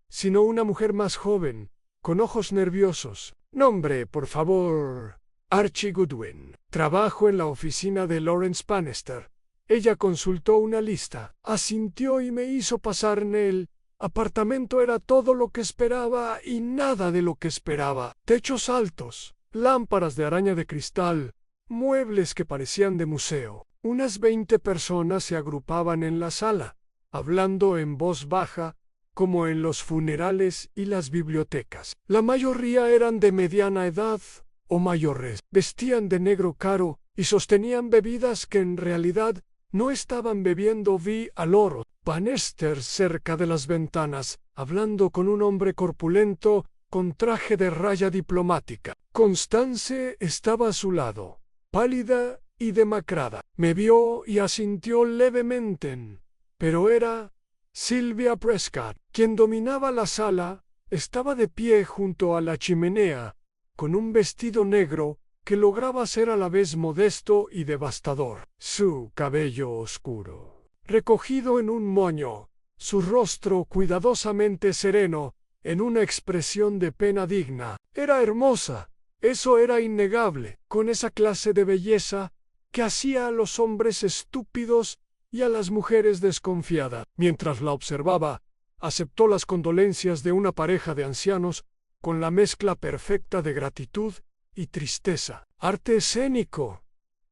sino una mujer más joven, con ojos nerviosos. Nombre, por favor. Archie Goodwin. Trabajo en la oficina de Lawrence Bannister. Ella consultó una lista, asintió y me hizo pasar en él. Apartamento era todo lo que esperaba y nada de lo que esperaba. Techos altos, lámparas de araña de cristal, muebles que parecían de museo. Unas 20 personas se agrupaban en la sala, hablando en voz baja, como en los funerales y las bibliotecas. La mayoría eran de mediana edad o mayores. Vestían de negro caro y sostenían bebidas que en realidad no estaban bebiendo. Vi al oro Bannister cerca de las ventanas, hablando con un hombre corpulento con traje de raya diplomática. Constance estaba a su lado, pálida y demacrada. Me vio y asintió levemente, pero era Sylvia Prescott, quien dominaba la sala. Estaba de pie junto a la chimenea, con un vestido negro que lograba ser a la vez modesto y devastador. Su cabello oscuro, recogido en un moño, su rostro cuidadosamente sereno, en una expresión de pena digna. Era hermosa, eso era innegable, con esa clase de belleza que hacía a los hombres estúpidos y a las mujeres desconfiadas. Mientras la observaba, aceptó las condolencias de una pareja de ancianos con la mezcla perfecta de gratitud y tristeza. Arte escénico,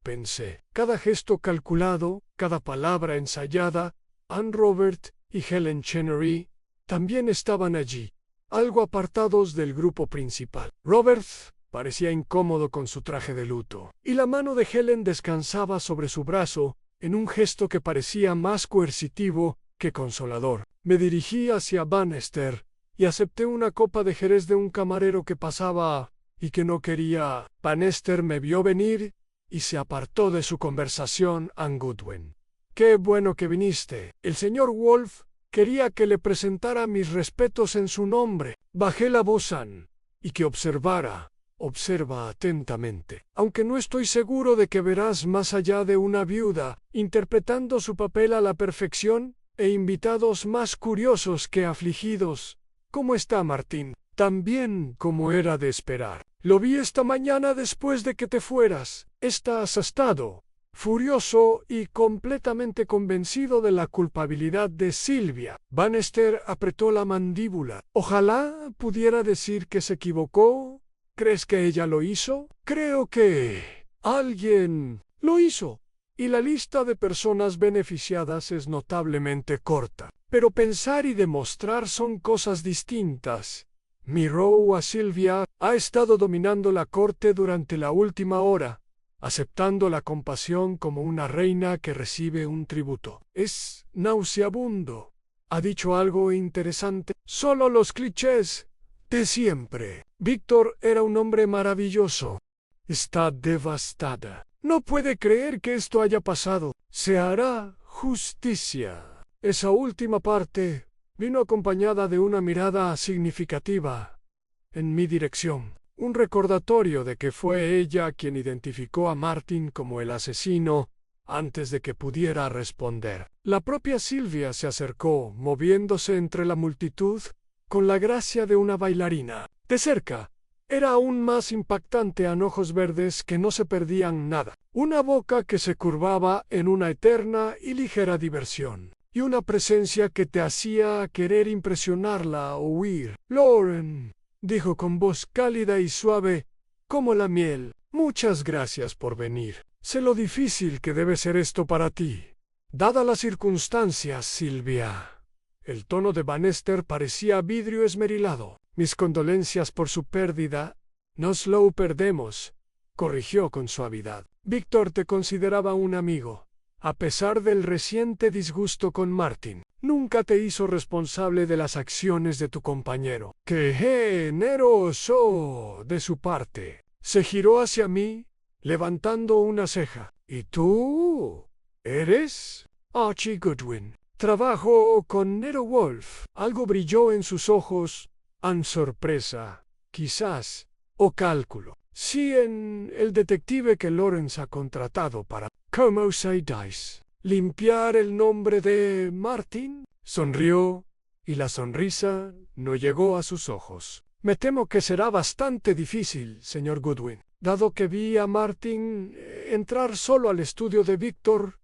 pensé. Cada gesto calculado, cada palabra ensayada. Anne Robert y Helen Chenery también estaban allí, algo apartados del grupo principal. Robert parecía incómodo con su traje de luto, y la mano de Helen descansaba sobre su brazo en un gesto que parecía más coercitivo que consolador. Me dirigí hacia Bannister y acepté una copa de jerez de un camarero que pasaba y que no quería. Bannister me vio venir y se apartó de su conversación. Anne Goodwin. Qué bueno que viniste. El señor Wolf quería que le presentara mis respetos en su nombre. Bajé la voz y que observara Observa atentamente. Aunque no estoy seguro de que verás más allá de una viuda, interpretando su papel a la perfección, e invitados más curiosos que afligidos. ¿Cómo está Martín? Tan bien como era de esperar. Lo vi esta mañana después de que te fueras. Estás asustado, furioso y completamente convencido de la culpabilidad de Silvia. Bannister apretó la mandíbula. Ojalá pudiera decir que se equivocó. ¿Crees que ella lo hizo? Creo que alguien lo hizo. Y la lista de personas beneficiadas es notablemente corta. Pero pensar y demostrar son cosas distintas. Miró a Silvia. Ha estado dominando la corte durante la última hora, aceptando la compasión como una reina que recibe un tributo. Es nauseabundo. ¿Ha dicho algo interesante? Solo los clichés de siempre. Víctor era un hombre maravilloso. Está devastada. No puede creer que esto haya pasado. Se hará justicia. Esa última parte vino acompañada de una mirada significativa en mi dirección. Un recordatorio de que fue ella quien identificó a Martin como el asesino antes de que pudiera responder. La propia Silvia se acercó, moviéndose entre la multitud con la gracia de una bailarina. De cerca, era aún más impactante a ojos verdes que no se perdían nada, una boca que se curvaba en una eterna y ligera diversión, y una presencia que te hacía querer impresionarla o huir. «Lauren», dijo con voz cálida y suave como la miel, «muchas gracias por venir. Sé lo difícil que debe ser esto para ti. Dadas las circunstancias, Silvia». El tono de Bannister parecía vidrio esmerilado. «Mis condolencias por su pérdida. Nos lo perdemos», corrigió con suavidad. «Víctor te consideraba un amigo. A pesar del reciente disgusto con Martin, nunca te hizo responsable de las acciones de tu compañero». «¡Qué generoso de su parte!». Se giró hacia mí, levantando una ceja. «¿Y tú? ¿Eres Archie Goodwin?» «Trabajo con Nero Wolfe». Algo brilló en sus ojos. «¿En sorpresa, quizás, o cálculo?» «Sí, en el detective que Lawrence ha contratado para, ¿cómo se dice?, limpiar el nombre de Martin». Sonrió, y la sonrisa no llegó a sus ojos. «Me temo que será bastante difícil, señor Goodwin, dado que vi a Martin entrar solo al estudio de Víctor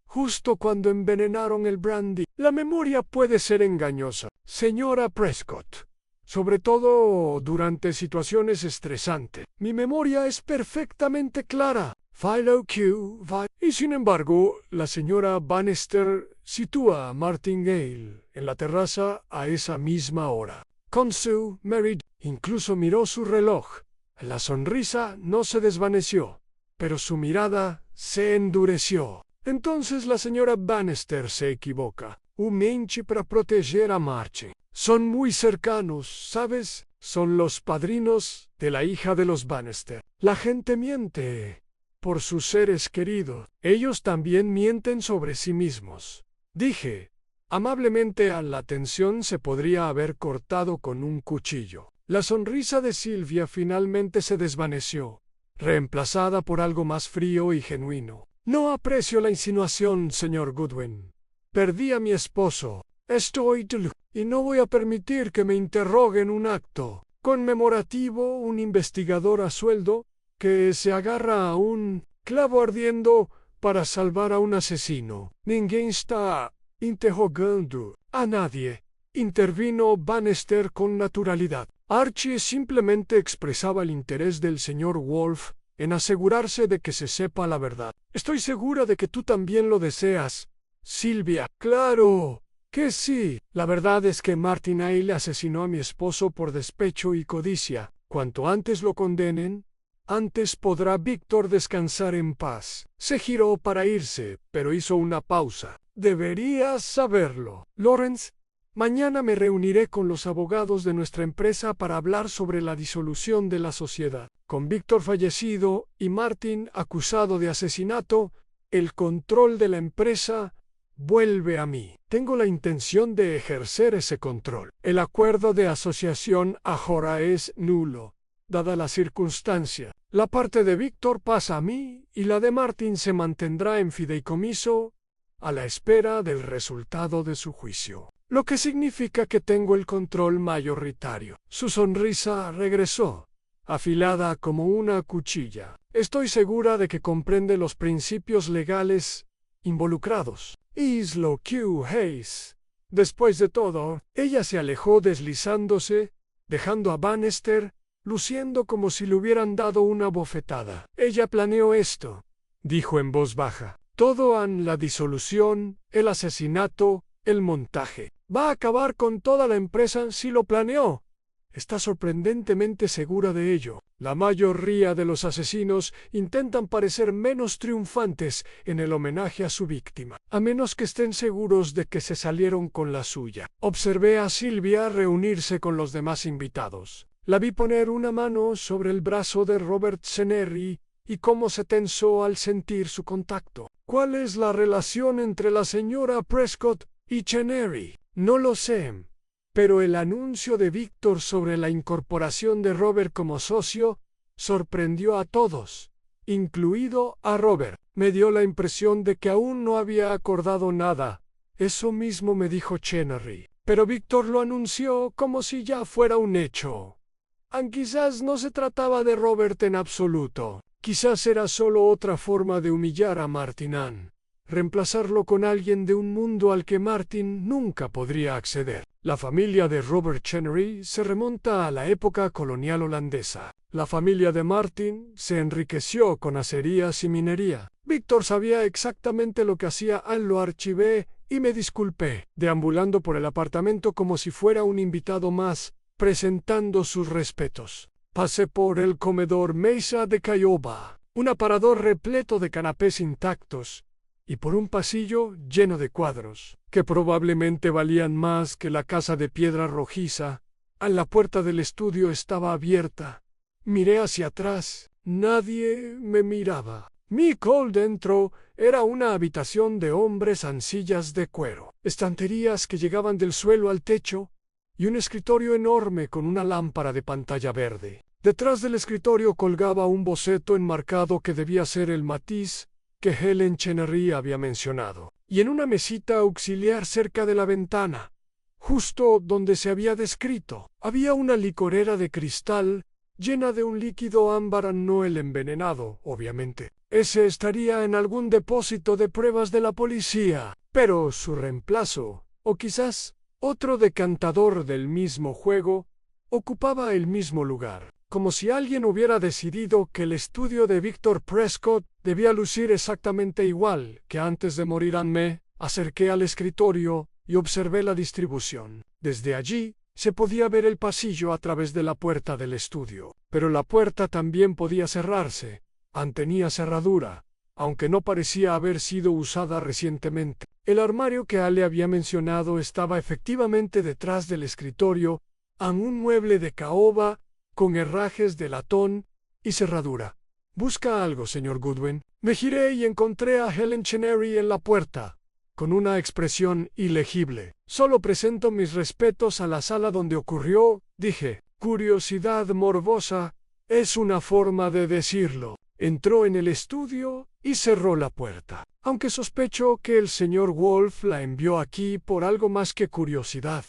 justo cuando envenenaron el brandy. La memoria puede ser engañosa, señora Prescott, sobre todo durante situaciones estresantes. Mi memoria es perfectamente clara. Philo Q. Y sin embargo, la señora Bannister sitúa a Martin Gale en la terraza a esa misma hora, con Sue Merritt. Incluso miró su reloj. La sonrisa no se desvaneció, pero su mirada se endureció. Entonces la señora Bannister se equivoca. Mente para proteger a Marche. Son muy cercanos, ¿sabes? Son los padrinos de la hija de los Bannister. La gente miente por sus seres queridos. Ellos también mienten sobre sí mismos. Dije amablemente, la tensión se podría haber cortado con un cuchillo. La sonrisa de Silvia finalmente se desvaneció, reemplazada por algo más frío y genuino. «No aprecio la insinuación, señor Goodwin. Perdí a mi esposo. Estoy y no voy a permitir que me interroguen un acto conmemorativo, un investigador a sueldo que se agarra a un clavo ardiendo para salvar a un asesino. Ninguém está interrogando a nadie», intervino Bannister con naturalidad. Archie simplemente expresaba el interés del señor Wolfe en asegurarse de que se sepa la verdad. «Estoy segura de que tú también lo deseas, Silvia». «Claro que sí. La verdad es que Martin Hale asesinó a mi esposo por despecho y codicia. Cuanto antes lo condenen, antes podrá Víctor descansar en paz». Se giró para irse, pero hizo una pausa. «Deberías saberlo, Lawrence. Mañana me reuniré con los abogados de nuestra empresa para hablar sobre la disolución de la sociedad. Con Víctor fallecido y Martin acusado de asesinato, el control de la empresa vuelve a mí. Tengo la intención de ejercer ese control. El acuerdo de asociación ahora es nulo. dada la circunstancia. La parte de Víctor pasa a mí y la de Martin se mantendrá en fideicomiso a la espera del resultado de su juicio. Lo que significa que tengo el control mayoritario. Su sonrisa regresó, afilada como una cuchilla. Estoy segura de que comprende los principios legales involucrados. Islo Q. Hayes. Después de todo, ella se alejó deslizándose, dejando a Bannister luciendo como si le hubieran dado una bofetada. Ella planeó esto, dijo en voz baja. Todo en la disolución, el asesinato, el montaje. Va a acabar con toda la empresa si lo planeó. Está sorprendentemente segura de ello. La mayoría de los asesinos intentan parecer menos triunfantes en el homenaje a su víctima, a menos que estén seguros de que se salieron con la suya. Observé a Silvia reunirse con los demás invitados. La vi poner una mano sobre el brazo de Robert Chenery y cómo se tensó al sentir su contacto. ¿Cuál es la relación entre la señora Prescott y Chenery? No lo sé. Pero el anuncio de Víctor sobre la incorporación de Robert como socio sorprendió a todos, incluido a Robert. Me dio la impresión de que aún no había acordado nada. Eso mismo me dijo Chenery. Pero Víctor lo anunció como si ya fuera un hecho. Quizás no se trataba de Robert en absoluto. Quizás era solo otra forma de humillar a Martin Ann. Reemplazarlo con alguien de un mundo al que Martin nunca podría acceder. La familia de Robert Chenery se remonta a la época colonial holandesa. La familia de Martin se enriqueció con acerías y minería. Víctor sabía exactamente lo que hacía. Lo archivé y me disculpé, deambulando por el apartamento como si fuera un invitado más, presentando sus respetos. Pasé por el comedor Mesa de Cayoba, un aparador repleto de canapés intactos, y por un pasillo lleno de cuadros, que probablemente valían más que la casa de piedra rojiza. La puerta del estudio estaba abierta. Miré hacia atrás. Nadie me miraba. Mi hall dentro era una habitación de hombres en sillas de cuero, estanterías que llegaban del suelo al techo, y un escritorio enorme con una lámpara de pantalla verde. Detrás del escritorio colgaba un boceto enmarcado que debía ser el Matisse que Helen Chenery había mencionado, y en una mesita auxiliar cerca de la ventana, justo donde se había descrito, había una licorera de cristal llena de un líquido ámbar, no el envenenado, obviamente. Ese estaría en algún depósito de pruebas de la policía, pero su reemplazo, o quizás otro decantador del mismo juego, ocupaba el mismo lugar. Como si alguien hubiera decidido que el estudio de Víctor Prescott debía lucir exactamente igual que antes de morir. Me acerqué al escritorio y observé la distribución. Desde allí se podía ver el pasillo a través de la puerta del estudio, pero la puerta también podía cerrarse. Tenía cerradura, aunque no parecía haber sido usada recientemente. El armario que Ale había mencionado estaba efectivamente detrás del escritorio, en un mueble de caoba con herrajes de latón y cerradura. «Busca algo, señor Goodwin». Me giré y encontré a Helen Chenery en la puerta, con una expresión ilegible. «Solo presento mis respetos a la sala donde ocurrió», dije. «Curiosidad morbosa es una forma de decirlo». Entró en el estudio y cerró la puerta. Aunque sospecho que el señor Wolf la envió aquí por algo más que curiosidad.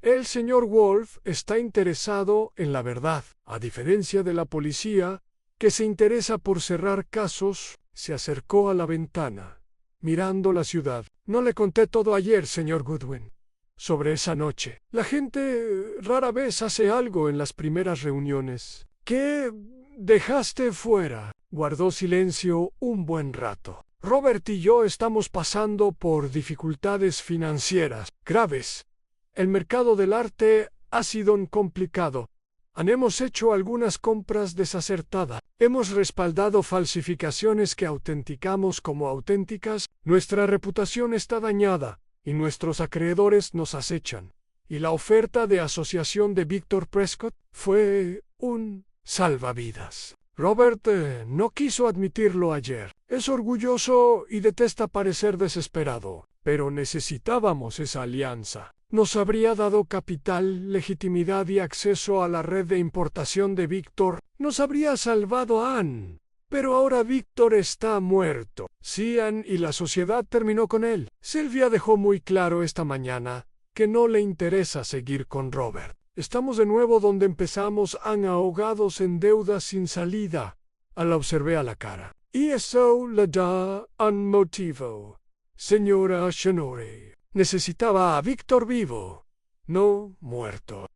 El señor Wolf está interesado en la verdad, a diferencia de la policía, que se interesa por cerrar casos. Se acercó a la ventana, mirando la ciudad. «No le conté todo ayer, señor Goodwin, sobre esa noche. La gente rara vez hace algo en las primeras reuniones. ¿Qué dejaste fuera?» Guardó silencio un buen rato. «Robert y yo estamos pasando por dificultades financieras graves. El mercado del arte ha sido complicado. Hemos hecho algunas compras desacertadas. Hemos respaldado falsificaciones que autenticamos como auténticas. Nuestra reputación está dañada y nuestros acreedores nos acechan. Y la oferta de asociación de Víctor Prescott fue un salvavidas. Robert no quiso admitirlo ayer. Es orgulloso y detesta parecer desesperado. Pero necesitábamos esa alianza. nos habría dado capital, legitimidad y acceso a la red de importación de Víctor, nos habría salvado a Anne. Pero ahora Víctor está muerto. Cian y la sociedad terminó con él. Sylvia dejó muy claro esta mañana que no le interesa seguir con Robert. Estamos de nuevo donde empezamos, ahogados en deudas sin salida. La observé a la cara. Y eso le da un motivo, señora Shannore. Necesitaba a Víctor vivo, no muerto.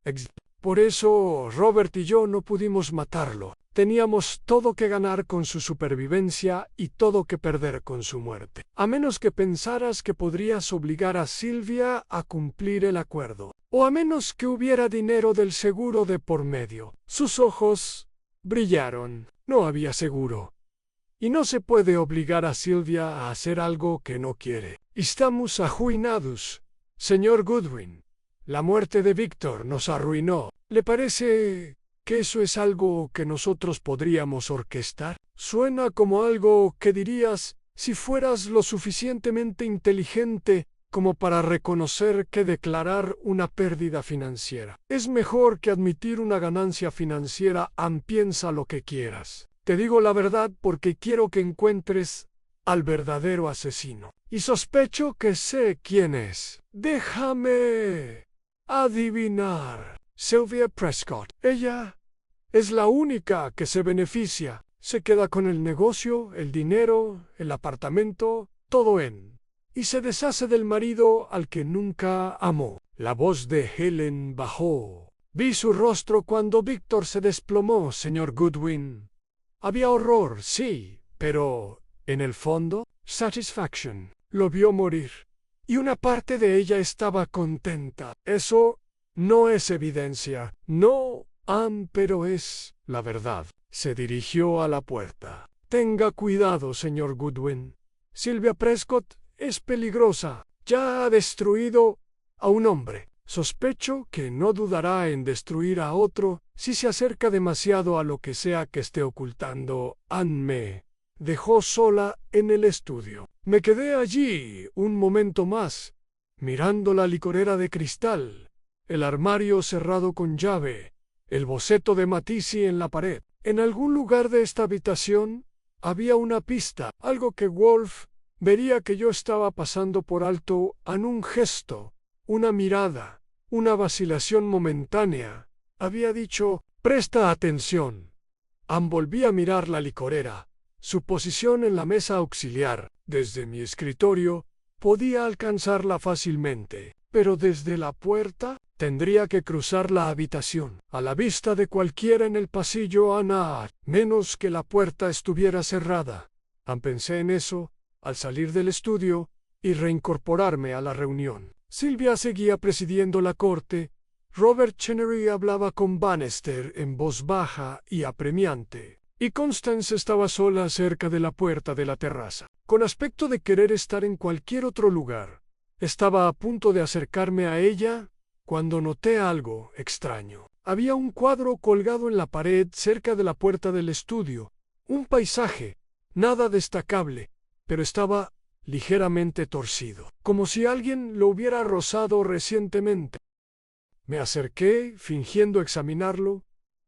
Por eso Robert y yo no pudimos matarlo. Teníamos todo que ganar con su supervivencia y todo que perder con su muerte. A menos que pensaras que podrías obligar a Sylvia a cumplir el acuerdo. O a menos que hubiera dinero del seguro de por medio. Sus ojos brillaron. No había seguro. Y no se puede obligar a Sylvia a hacer algo que no quiere. Estamos arruinados, señor Goodwin. La muerte de Víctor nos arruinó. ¿Le parece que eso es algo que nosotros podríamos orquestar? Suena como algo que dirías si fueras lo suficientemente inteligente como para reconocer que declarar una pérdida financiera es mejor que admitir una ganancia financiera. Piensa lo que quieras. Te digo la verdad porque quiero que encuentres al verdadero asesino. Y sospecho que sé quién es. Déjame adivinar. Sylvia Prescott. Ella es la única que se beneficia. Se queda con el negocio, el dinero, el apartamento, todo y se deshace del marido al que nunca amó. La voz de Helen bajó. Vi su rostro cuando Víctor se desplomó, señor Goodwin. Había horror, sí, pero en el fondo, satisfaction. Lo vio morir. Y una parte de ella estaba contenta. Eso no es evidencia. No, pero es la verdad. Se dirigió a la puerta. Tenga cuidado, señor Goodwin. Sylvia Prescott es peligrosa. Ya ha destruido a un hombre. Sospecho que no dudará en destruir a otro si se acerca demasiado a lo que sea que esté ocultando. Anne me dejó sola en el estudio. Me quedé allí un momento más, mirando la licorera de cristal, el armario cerrado con llave, el boceto de Matisse en la pared. En algún lugar de esta habitación había una pista, algo que Wolf vería que yo estaba pasando por alto en un gesto, una mirada, una vacilación momentánea. Había dicho, presta atención. Volví a mirar la licorera. Su posición en la mesa auxiliar, desde mi escritorio, podía alcanzarla fácilmente, pero desde la puerta tendría que cruzar la habitación. A la vista de cualquiera en el pasillo, menos que la puerta estuviera cerrada. Pensé en eso al salir del estudio y reincorporarme a la reunión. Sylvia seguía presidiendo la corte. Robert Chenery hablaba con Bannister en voz baja y apremiante, y Constance estaba sola cerca de la puerta de la terraza, con aspecto de querer estar en cualquier otro lugar. Estaba a punto de acercarme a ella cuando noté algo extraño. Había un cuadro colgado en la pared cerca de la puerta del estudio, un paisaje, nada destacable, pero estaba ligeramente torcido, como si alguien lo hubiera rozado recientemente. Me acerqué, fingiendo examinarlo,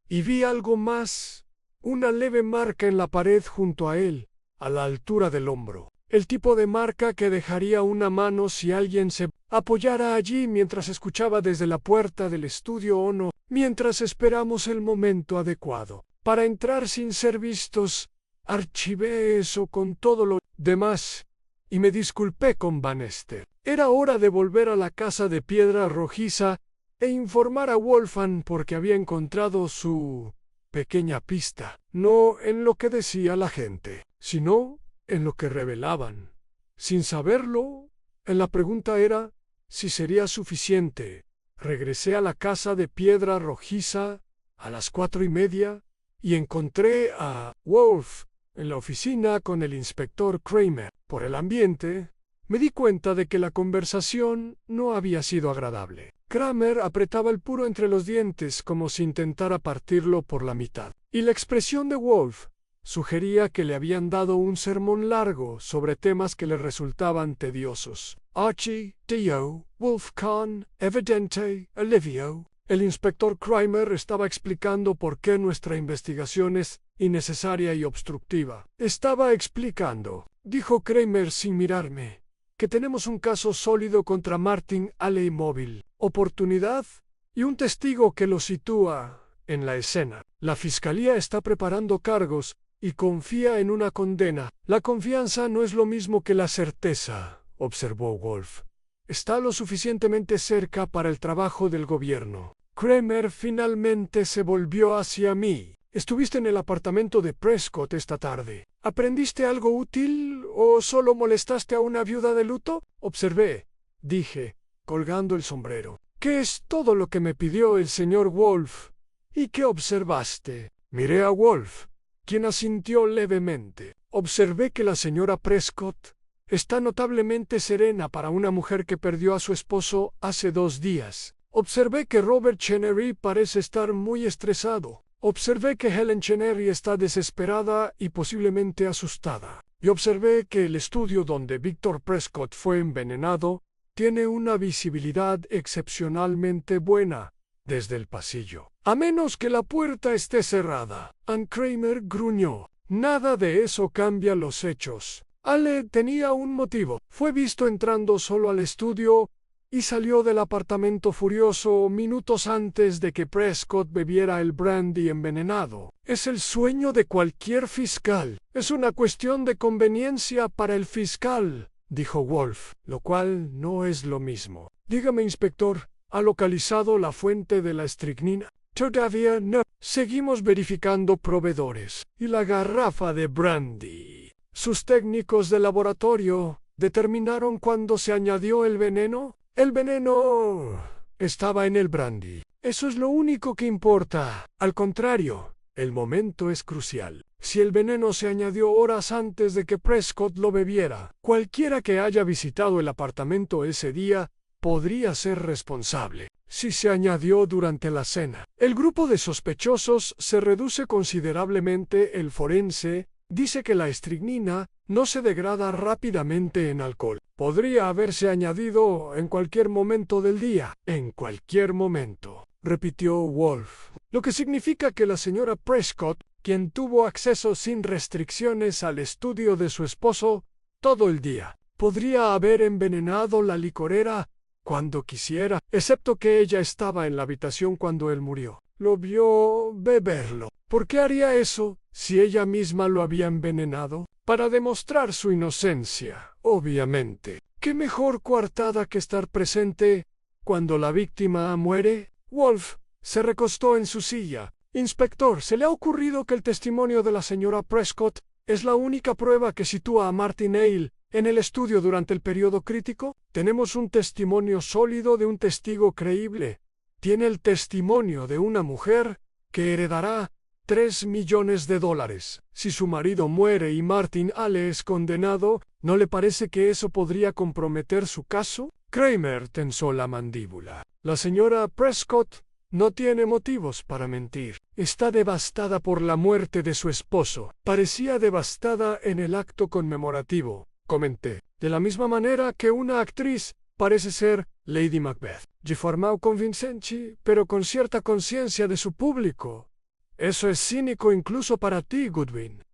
y vi algo más, una leve marca en la pared junto a él, a la altura del hombro. El tipo de marca que dejaría una mano si alguien se apoyara allí mientras escuchaba desde la puerta del estudio o no, mientras esperamos el momento adecuado para entrar sin ser vistos. Archivé eso con todo lo demás y me disculpé con Bannister. Era hora de volver a la casa de piedra rojiza e informar a Wolfgang porque había encontrado su pequeña pista, no en lo que decía la gente, sino en lo que revelaban. Sin saberlo, la pregunta era si sería suficiente. Regresé a la casa de piedra rojiza a las 4:30 y encontré a Wolf en la oficina con el inspector Kramer. Por el ambiente, me di cuenta de que la conversación no había sido agradable. Kramer apretaba el puro entre los dientes como si intentara partirlo por la mitad. Y la expresión de Wolf Sugería que le habían dado un sermón largo sobre temas que le resultaban tediosos. Archie, Dio, Wolfgang, Evidente, Olivio. El inspector Kramer estaba explicando por qué nuestra investigación es innecesaria y obstructiva. Estaba explicando, dijo Kramer sin mirarme, que tenemos un caso sólido contra Martin Alley Móvil, oportunidad y un testigo que lo sitúa en la escena. La fiscalía está preparando cargos y confía en una condena. La confianza no es lo mismo que la certeza, observó Wolf. Está lo suficientemente cerca para el trabajo del gobierno. Kramer finalmente se volvió hacia mí. ¿Estuviste en el apartamento de Prescott esta tarde? ¿Aprendiste algo útil o solo molestaste a una viuda de luto? Observé, dije, colgando el sombrero. ¿Qué es todo lo que me pidió el señor Wolf? ¿Y qué observaste? Miré a Wolf, quien asintió levemente. Observé que la señora Prescott está notablemente serena para una mujer que perdió a su esposo hace 2 días. Observé que Robert Chenery parece estar muy estresado. Observé que Helen Chenery está desesperada y posiblemente asustada. Y observé que el estudio donde Victor Prescott fue envenenado tiene una visibilidad excepcionalmente buena desde el pasillo. A menos que la puerta esté cerrada. Ann Kramer gruñó. Nada de eso cambia los hechos. Ale tenía un motivo. Fue visto entrando solo al estudio y salió del apartamento furioso minutos antes de que Prescott bebiera el brandy envenenado. Es el sueño de cualquier fiscal. Es una cuestión de conveniencia para el fiscal, dijo Wolf, lo cual no es lo mismo. Dígame, inspector, ¿ha localizado la fuente de la estricnina? Todavía no. Seguimos verificando proveedores. ¿Y la garrafa de brandy? ¿Sus técnicos de laboratorio determinaron cuándo se añadió el veneno? El veneno estaba en el brandy. Eso es lo único que importa. Al contrario, el momento es crucial. Si el veneno se añadió horas antes de que Prescott lo bebiera, cualquiera que haya visitado el apartamento ese día podría ser responsable. Si se añadió durante la cena, el grupo de sospechosos se reduce considerablemente. El forense dice que la estricnina no se degrada rápidamente en alcohol. Podría haberse añadido en cualquier momento del día. En cualquier momento, repitió Wolf. Lo que significa que la señora Prescott, quien tuvo acceso sin restricciones al estudio de su esposo todo el día, podría haber envenenado la licorera cuando quisiera, excepto que ella estaba en la habitación cuando él murió. Lo vio beberlo. ¿Por qué haría eso si ella misma lo había envenenado? Para demostrar su inocencia, obviamente. ¿Qué mejor coartada que estar presente cuando la víctima muere? Wolf se recostó en su silla. Inspector, ¿se le ha ocurrido que el testimonio de la señora Prescott es la única prueba que sitúa a Martin Hale en el estudio durante el periodo crítico? Tenemos un testimonio sólido de un testigo creíble. Tiene el testimonio de una mujer que heredará $3 millones. Si su marido muere y Martin Hale es condenado, ¿no le parece que eso podría comprometer su caso? Kramer tensó la mandíbula. La señora Prescott no tiene motivos para mentir. Está devastada por la muerte de su esposo. Parecía devastada en el acto conmemorativo, comenté. De la misma manera que una actriz parece ser Lady Macbeth. Formado convincente, pero con cierta conciencia de su público. Eso es cínico incluso para ti, Goodwin.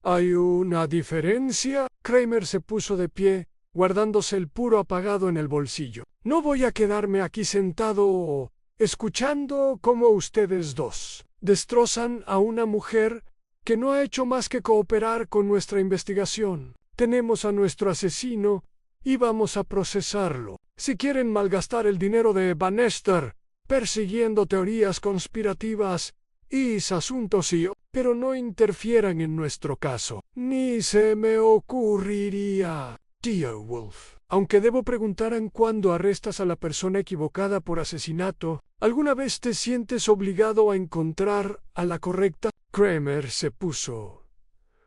¿Hay una diferencia? Kramer se puso de pie, guardándose el puro apagado en el bolsillo. No voy a quedarme aquí sentado escuchando cómo ustedes dos destrozan a una mujer que no ha hecho más que cooperar con nuestra investigación. Tenemos a nuestro asesino y vamos a procesarlo. Si quieren malgastar el dinero de Bannister persiguiendo teorías conspirativas y asuntos pero no interfieran en nuestro caso. Ni se me ocurriría, tío Wolf. Aunque debo preguntar en cuándo arrestas a la persona equivocada por asesinato, ¿alguna vez te sientes obligado a encontrar a la correcta? Kramer se puso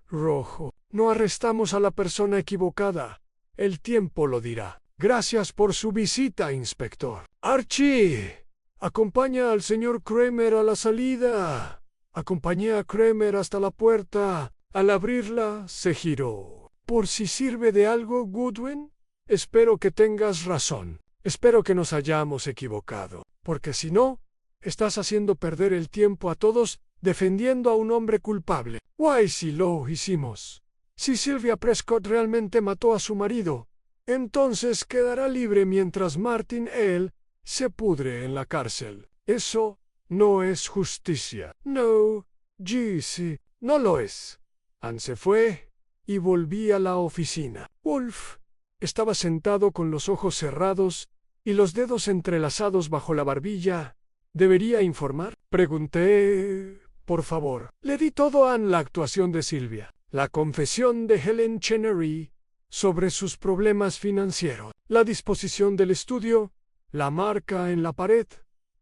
rojo. No arrestamos a la persona equivocada. El tiempo lo dirá. Gracias por su visita, inspector. Archie, acompaña al señor Kramer a la salida. Acompañé a Kramer hasta la puerta. Al abrirla, se giró. ¿Por si sirve de algo, Goodwin? Espero que tengas razón. Espero que nos hayamos equivocado, porque si no, estás haciendo perder el tiempo a todos defendiendo a un hombre culpable. Guay, si lo hicimos. Si Sylvia Prescott realmente mató a su marido, entonces quedará libre mientras Martin Hale se pudre en la cárcel. Eso no es justicia. No, Gisy, no lo es. Anne se fue y volví a la oficina. Wolf estaba sentado con los ojos cerrados y los dedos entrelazados bajo la barbilla. ¿Debería informar? Pregunté. Por favor. Le di todo a Anne la actuación de Sylvia, la confesión de Helen Chenery sobre sus problemas financieros, la disposición del estudio, la marca en la pared,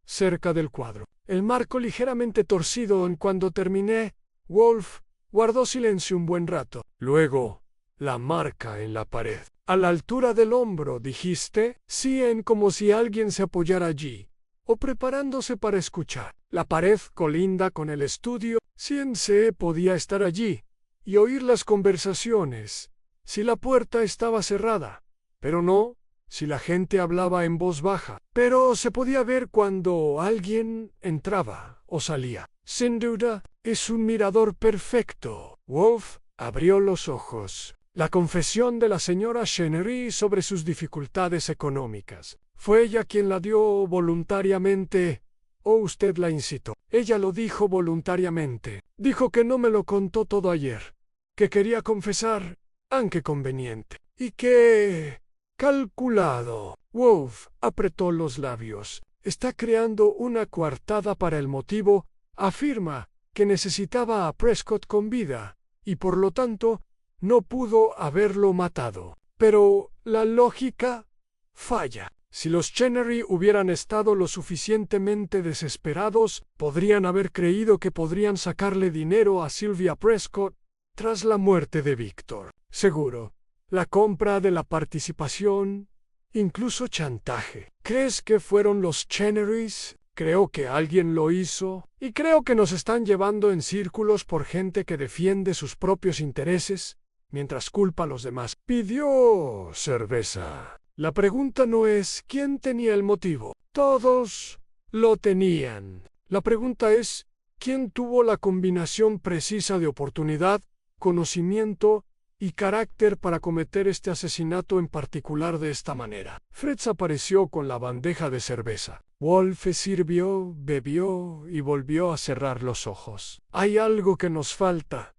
cerca del cuadro, el marco ligeramente torcido en cuando terminé. Wolf guardó silencio un buen rato. Luego, la marca en la pared. A la altura del hombro, dijiste, sí, en como si alguien se apoyara allí, o preparándose para escuchar. La pared colinda con el estudio. Cience podía estar allí y oír las conversaciones si la puerta estaba cerrada, pero no si la gente hablaba en voz baja. Pero se podía ver cuando alguien entraba o salía. Sin duda, es un mirador perfecto. Wolf abrió los ojos. La confesión de la señora Chenery sobre sus dificultades económicas. ¿Fue ella quien la dio voluntariamente o usted la incitó? Ella lo dijo voluntariamente. Dijo que no me lo contó todo ayer, que quería confesar, aunque conveniente, y que... calculado. Wolf apretó los labios. Está creando una coartada para el motivo. Afirma que necesitaba a Prescott con vida, y por lo tanto no pudo haberlo matado. Pero la lógica falla. Si los Chenery hubieran estado lo suficientemente desesperados, podrían haber creído que podrían sacarle dinero a Sylvia Prescott tras la muerte de Victor. Seguro, la compra de la participación, incluso chantaje. ¿Crees que fueron los Chenerys? Creo que alguien lo hizo, y creo que nos están llevando en círculos por gente que defiende sus propios intereses, mientras culpa a los demás. Pidió cerveza. La pregunta no es quién tenía el motivo. Todos lo tenían. La pregunta es quién tuvo la combinación precisa de oportunidad, conocimiento y carácter para cometer este asesinato en particular de esta manera. Fritz apareció con la bandeja de cerveza. Wolf sirvió, bebió y volvió a cerrar los ojos. Hay algo que nos falta,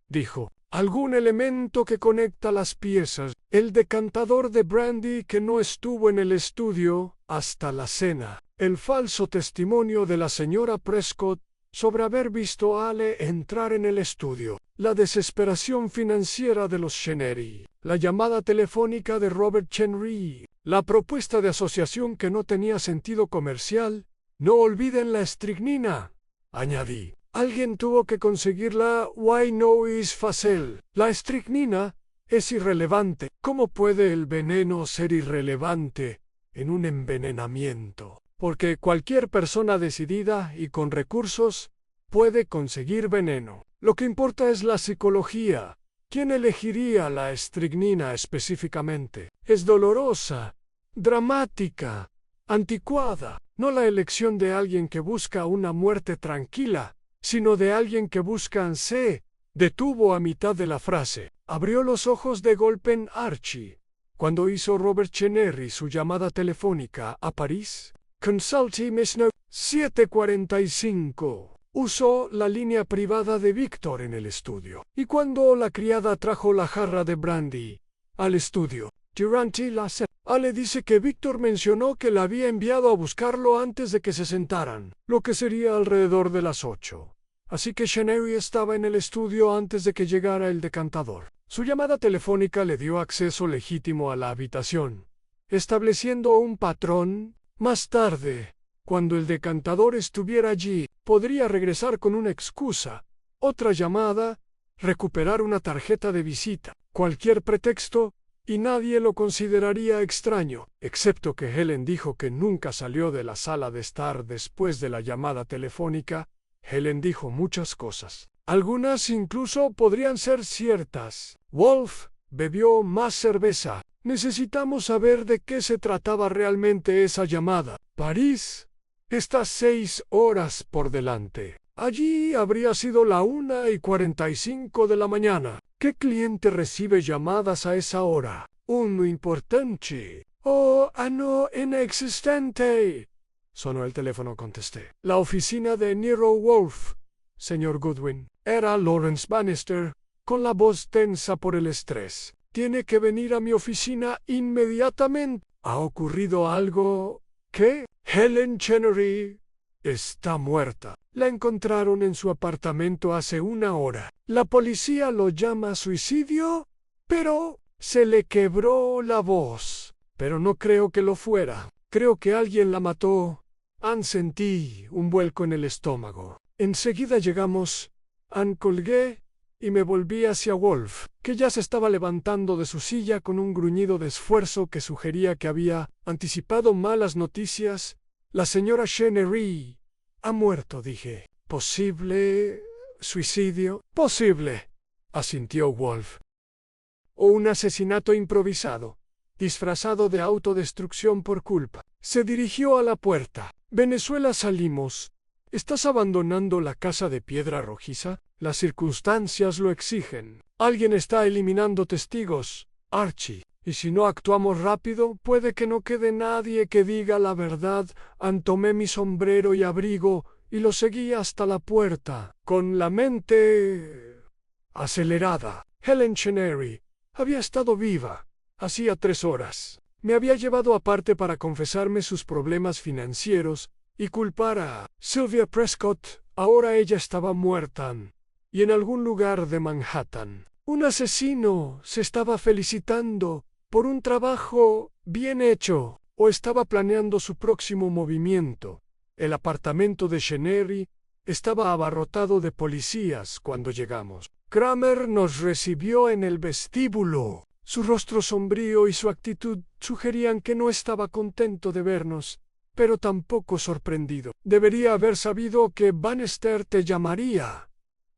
dijo. Algún elemento que conecta las piezas. El decantador de brandy que no estuvo en el estudio hasta la cena. El falso testimonio de la señora Prescott sobre haber visto a Ale entrar en el estudio. La desesperación financiera de los Chenery. La llamada telefónica de Robert Chenery. La propuesta de asociación que no tenía sentido comercial. No olviden la estricnina, añadí. Alguien tuvo que conseguirla. Why no is fácil. La estricnina es irrelevante. ¿Cómo puede el veneno ser irrelevante en un envenenamiento? Porque cualquier persona decidida y con recursos puede conseguir veneno. Lo que importa es la psicología. ¿Quién elegiría la estricnina específicamente? Es dolorosa, dramática, anticuada. No la elección de alguien que busca una muerte tranquila, sino de alguien que busca. Se detuvo a mitad de la frase. Abrió los ojos de golpe en Archie. Cuando hizo Robert Chenery su llamada telefónica a París, Consulti Miss No. 7:45. Usó la línea privada de Victor en el estudio. Y cuando la criada trajo la jarra de brandy al estudio, durante la cena, Ale dice que Victor mencionó que la había enviado a buscarlo antes de que se sentaran, lo que sería alrededor de las 8. Así que Chenery estaba en el estudio antes de que llegara el decantador. Su llamada telefónica le dio acceso legítimo a la habitación, estableciendo un patrón. Más tarde, cuando el decantador estuviera allí, podría regresar con una excusa, otra llamada, recuperar una tarjeta de visita, cualquier pretexto, y nadie lo consideraría extraño, excepto que Helen dijo que nunca salió de la sala de estar después de la llamada telefónica, Helen dijo muchas cosas. Algunas incluso podrían ser ciertas. Wolf bebió más cerveza. Necesitamos saber de qué se trataba realmente esa llamada. París está 6 horas por delante. Allí habría sido la 1:45 de la mañana. ¿Qué cliente recibe llamadas a esa hora? Uno importante. Oh, no inexistente. Sonó el teléfono, contesté. La oficina de Nero Wolfe, señor Goodwin. Era Lawrence Bannister, con la voz tensa por el estrés. Tiene que venir a mi oficina inmediatamente. ¿Ha ocurrido algo? ¿Qué? Helen Chenery está muerta. La encontraron en su apartamento hace 1 hora. La policía lo llama suicidio, pero se le quebró la voz. Pero no creo que lo fuera. Creo que alguien la mató. Sentí un vuelco en el estómago. Enseguida llegamos. Colgué y me volví hacia Wolf, que ya se estaba levantando de su silla con un gruñido de esfuerzo que sugería que había anticipado malas noticias. La señora Chenery ha muerto, dije. ¿Posible suicidio? Posible, asintió Wolf. O un asesinato improvisado, disfrazado de autodestrucción por culpa. Se dirigió a la puerta. Venezuela, salimos. ¿Estás abandonando la casa de piedra rojiza? Las circunstancias lo exigen. Alguien está eliminando testigos, Archie. Y si no actuamos rápido, puede que no quede nadie que diga la verdad. Tomé mi sombrero y abrigo y lo seguí hasta la puerta, con la mente acelerada. Helen Chenery había estado viva. Hacía 3 horas. Me había llevado aparte para confesarme sus problemas financieros y culpar a Sylvia Prescott. Ahora ella estaba muerta, y en algún lugar de Manhattan. Un asesino se estaba felicitando por un trabajo bien hecho, o estaba planeando su próximo movimiento. El apartamento de Chenery estaba abarrotado de policías cuando llegamos. Kramer nos recibió en el vestíbulo. Su rostro sombrío y su actitud sugerían que no estaba contento de vernos, pero tampoco sorprendido. Debería haber sabido que Bannister te llamaría,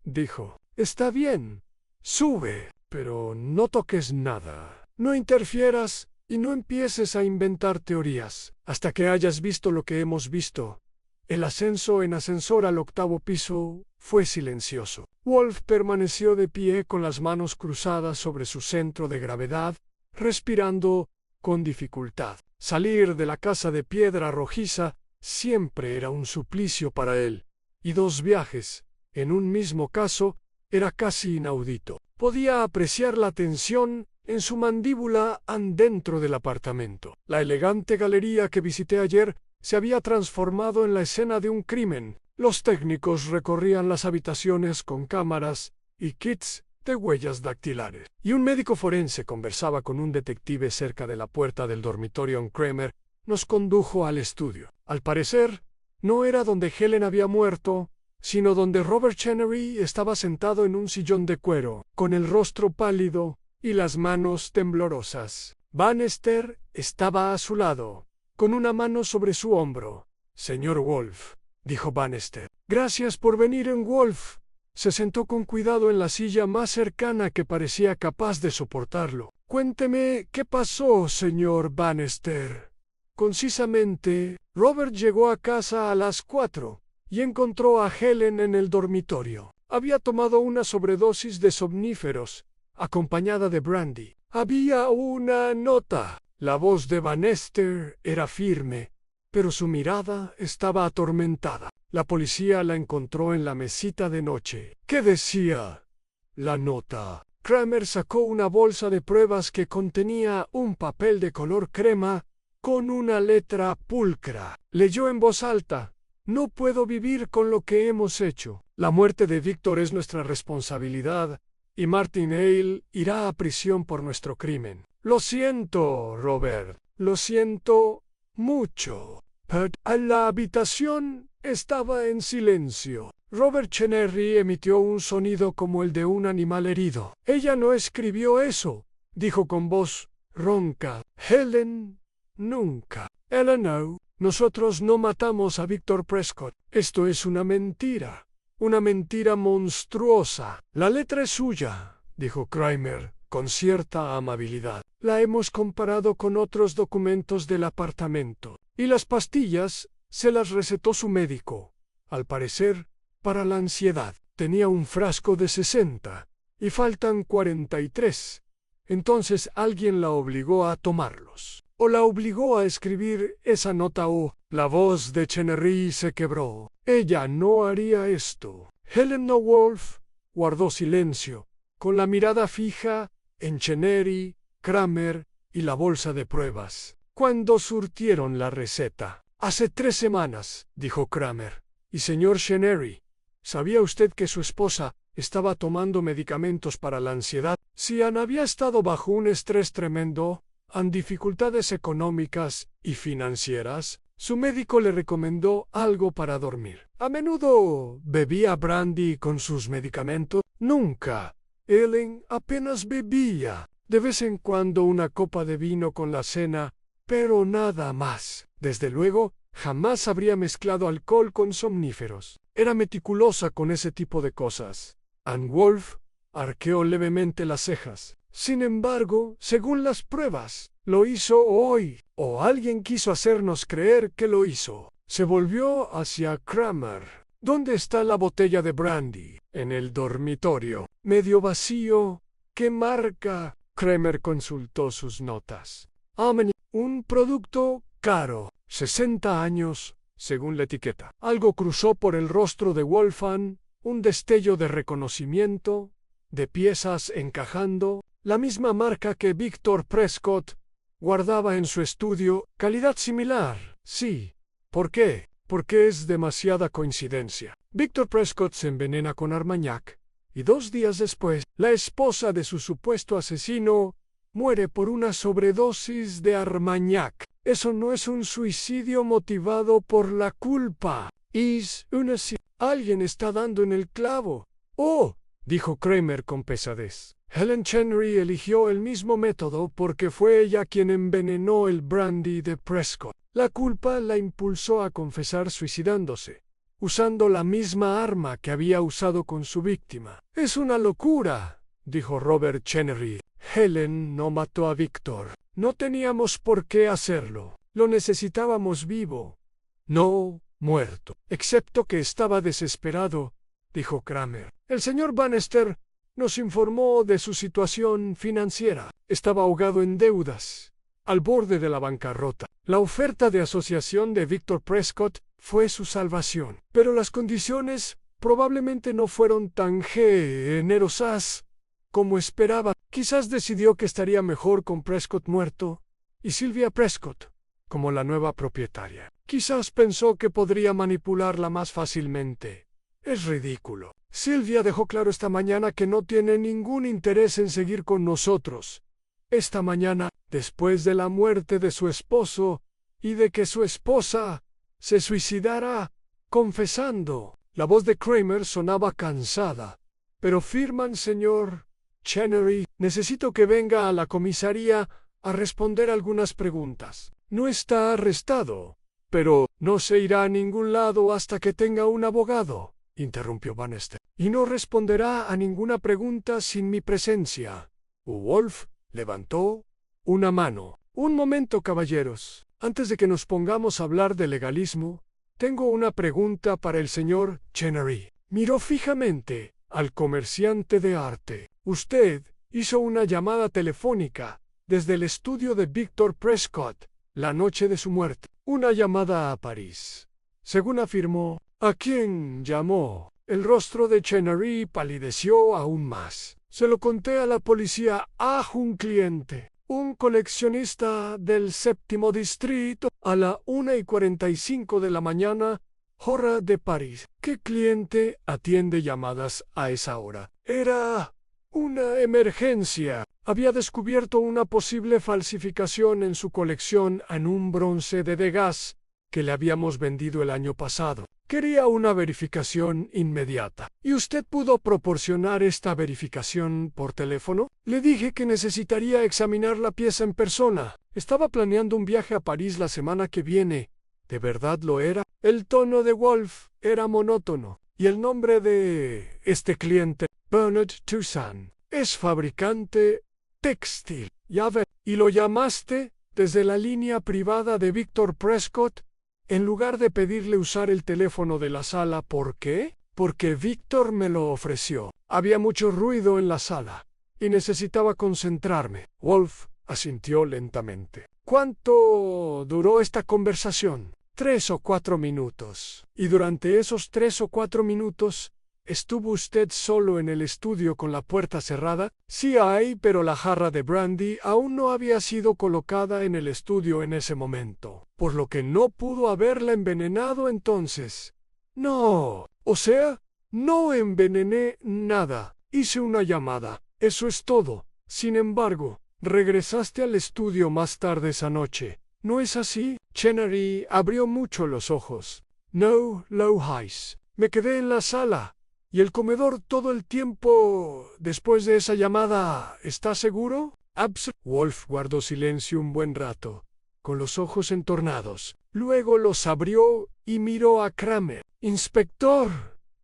dijo. Está bien, sube, pero no toques nada. No interfieras y no empieces a inventar teorías hasta que hayas visto lo que hemos visto. El ascenso en ascensor al 8º piso fue silencioso. Wolf permaneció de pie con las manos cruzadas sobre su centro de gravedad, respirando con dificultad. Salir de la casa de piedra rojiza siempre era un suplicio para él, y 2 viajes, en un mismo caso, era casi inaudito. Podía apreciar la tensión en su mandíbula dentro del apartamento. La elegante galería que visité ayer se había transformado en la escena de un crimen. Los técnicos recorrían las habitaciones con cámaras y kits de huellas dactilares. Y un médico forense conversaba con un detective cerca de la puerta del dormitorio. Kramer nos condujo al estudio. Al parecer, no era donde Helen había muerto, sino donde Robert Chenery estaba sentado en un sillón de cuero, con el rostro pálido y las manos temblorosas. Bannister estaba a su lado, con una mano sobre su hombro. Señor Wolf, dijo Bannister. Gracias por venir. Wolf se sentó con cuidado en la silla más cercana que parecía capaz de soportarlo. Cuénteme qué pasó, señor Bannister. Concisamente, Robert llegó a casa a las 4 y encontró a Helen en el dormitorio. Había tomado una sobredosis de somníferos, acompañada de brandy. Había una nota. La voz de Bannister era firme, pero su mirada estaba atormentada. La policía la encontró en la mesita de noche. ¿Qué decía la nota? Kramer sacó una bolsa de pruebas que contenía un papel de color crema con una letra pulcra. Leyó en voz alta: no puedo vivir con lo que hemos hecho. La muerte de Victor es nuestra responsabilidad y Martin Hale irá a prisión por nuestro crimen. Lo siento, Robert. Lo siento mucho. La habitación estaba en silencio. Robert Chenery emitió un sonido como el de un animal herido. Ella no escribió eso, dijo con voz ronca. Helen nunca. Ella no. Nosotros no matamos a Victor Prescott. Esto es una mentira. Una mentira monstruosa. La letra es suya, dijo Kramer, con cierta amabilidad. La hemos comparado con otros documentos del apartamento. Y las pastillas se las recetó su médico. Al parecer, para la ansiedad. Tenía un frasco de 60 y faltan 43. Entonces alguien la obligó a tomarlos. O la obligó a escribir esa nota o... La voz de Chenery se quebró. Ella no haría esto. Helen Wolf guardó silencio, con la mirada fija en Chenery, Kramer y la bolsa de pruebas. Cuando surtieron la receta. Hace 3 semanas, dijo Kramer. Y señor Chenery, ¿sabía usted que su esposa estaba tomando medicamentos para la ansiedad? Si Ann había estado bajo un estrés tremendo, en dificultades económicas y financieras, su médico le recomendó algo para dormir. ¿A menudo bebía brandy con sus medicamentos? Nunca. Ellen apenas bebía. De vez en cuando una copa de vino con la cena, pero nada más. Desde luego, jamás habría mezclado alcohol con somníferos. Era meticulosa con ese tipo de cosas. Ann Wolf arqueó levemente las cejas. Sin embargo, según las pruebas, lo hizo hoy, o alguien quiso hacernos creer que lo hizo. Se volvió hacia Kramer. ¿Dónde está la botella de brandy? En el dormitorio. Medio vacío. ¿Qué marca? Kramer consultó sus notas. Amen, un producto caro. 60 años, según la etiqueta. Algo cruzó por el rostro de Wolfgang, un destello de reconocimiento, de piezas encajando, la misma marca que Victor Prescott guardaba en su estudio, calidad similar. Sí. ¿Por qué? Porque es demasiada coincidencia. Victor Prescott se envenena con Armagnac, y 2 días después, la esposa de su supuesto asesino muere por una sobredosis de Armagnac. Eso no es un suicidio motivado por la culpa. Es una... Alguien está dando en el clavo. Oh, dijo Kramer con pesadez. Helen Chenery eligió el mismo método porque fue ella quien envenenó el brandy de Prescott. La culpa la impulsó a confesar suicidándose, usando la misma arma que había usado con su víctima. Es una locura, dijo Robert Chenery. Helen no mató a Victor. No teníamos por qué hacerlo. Lo necesitábamos vivo, no muerto. Excepto que estaba desesperado, dijo Kramer. El señor Bannister nos informó de su situación financiera. Estaba ahogado en deudas, al borde de la bancarrota. La oferta de asociación de Victor Prescott fue su salvación. Pero las condiciones probablemente no fueron tan generosas como esperaba. Quizás decidió que estaría mejor con Prescott muerto y Sylvia Prescott como la nueva propietaria. Quizás pensó que podría manipularla más fácilmente. Es ridículo. Sylvia dejó claro esta mañana que no tiene ningún interés en seguir con nosotros. Esta mañana, después de la muerte de su esposo y de que su esposa se suicidara, confesando. La voz de Kramer sonaba cansada. Pero firman, señor Chenery. Necesito que venga a la comisaría a responder algunas preguntas. No está arrestado, pero no se irá a ningún lado hasta que tenga un abogado, interrumpió Bannister. Y no responderá a ninguna pregunta sin mi presencia. Wolf levantó una mano. Un momento, caballeros. Antes de que nos pongamos a hablar de legalismo, tengo una pregunta para el señor Chenery. Miró fijamente al comerciante de arte. Usted hizo una llamada telefónica desde el estudio de Victor Prescott la noche de su muerte. Una llamada a París. Según afirmó, ¿a quién llamó? El rostro de Chenery palideció aún más. Se lo conté a la policía. Un cliente, un coleccionista del 7º distrito, a la 1:45 de la mañana, hora de París. ¿Qué cliente atiende llamadas a esa hora? Era una emergencia. Había descubierto una posible falsificación en su colección en un bronce de Degas que le habíamos vendido el año pasado. Quería una verificación inmediata. ¿Y usted pudo proporcionar esta verificación por teléfono? Le dije que necesitaría examinar la pieza en persona. Estaba planeando un viaje a París la semana que viene. ¿De verdad lo era? El tono de Wolf era monótono. Y el nombre de este cliente, Bernard Toussaint, es fabricante textil. Ya ves. Y lo llamaste desde la línea privada de Victor Prescott en lugar de pedirle usar el teléfono de la sala. ¿Por qué? Porque Victor me lo ofreció. Había mucho ruido en la sala y necesitaba concentrarme. Wolf asintió lentamente. ¿Cuánto duró esta conversación? 3 o 4 minutos. Y durante esos 3 o 4 minutos, ¿estuvo usted solo en el estudio con la puerta cerrada? Sí hay, pero la jarra de brandy aún no había sido colocada en el estudio en ese momento, por lo que no pudo haberla envenenado entonces. No, o sea, no envenené nada. Hice una llamada. Eso es todo. Sin embargo, regresaste al estudio más tarde esa noche. ¿No es así? Chenery abrió mucho los ojos. No, Low-Highs. Me quedé en la sala y el comedor todo el tiempo después de esa llamada. ¿Estás seguro? Wolf guardó silencio un buen rato, con los ojos entornados. Luego los abrió y miró a Kramer. Inspector,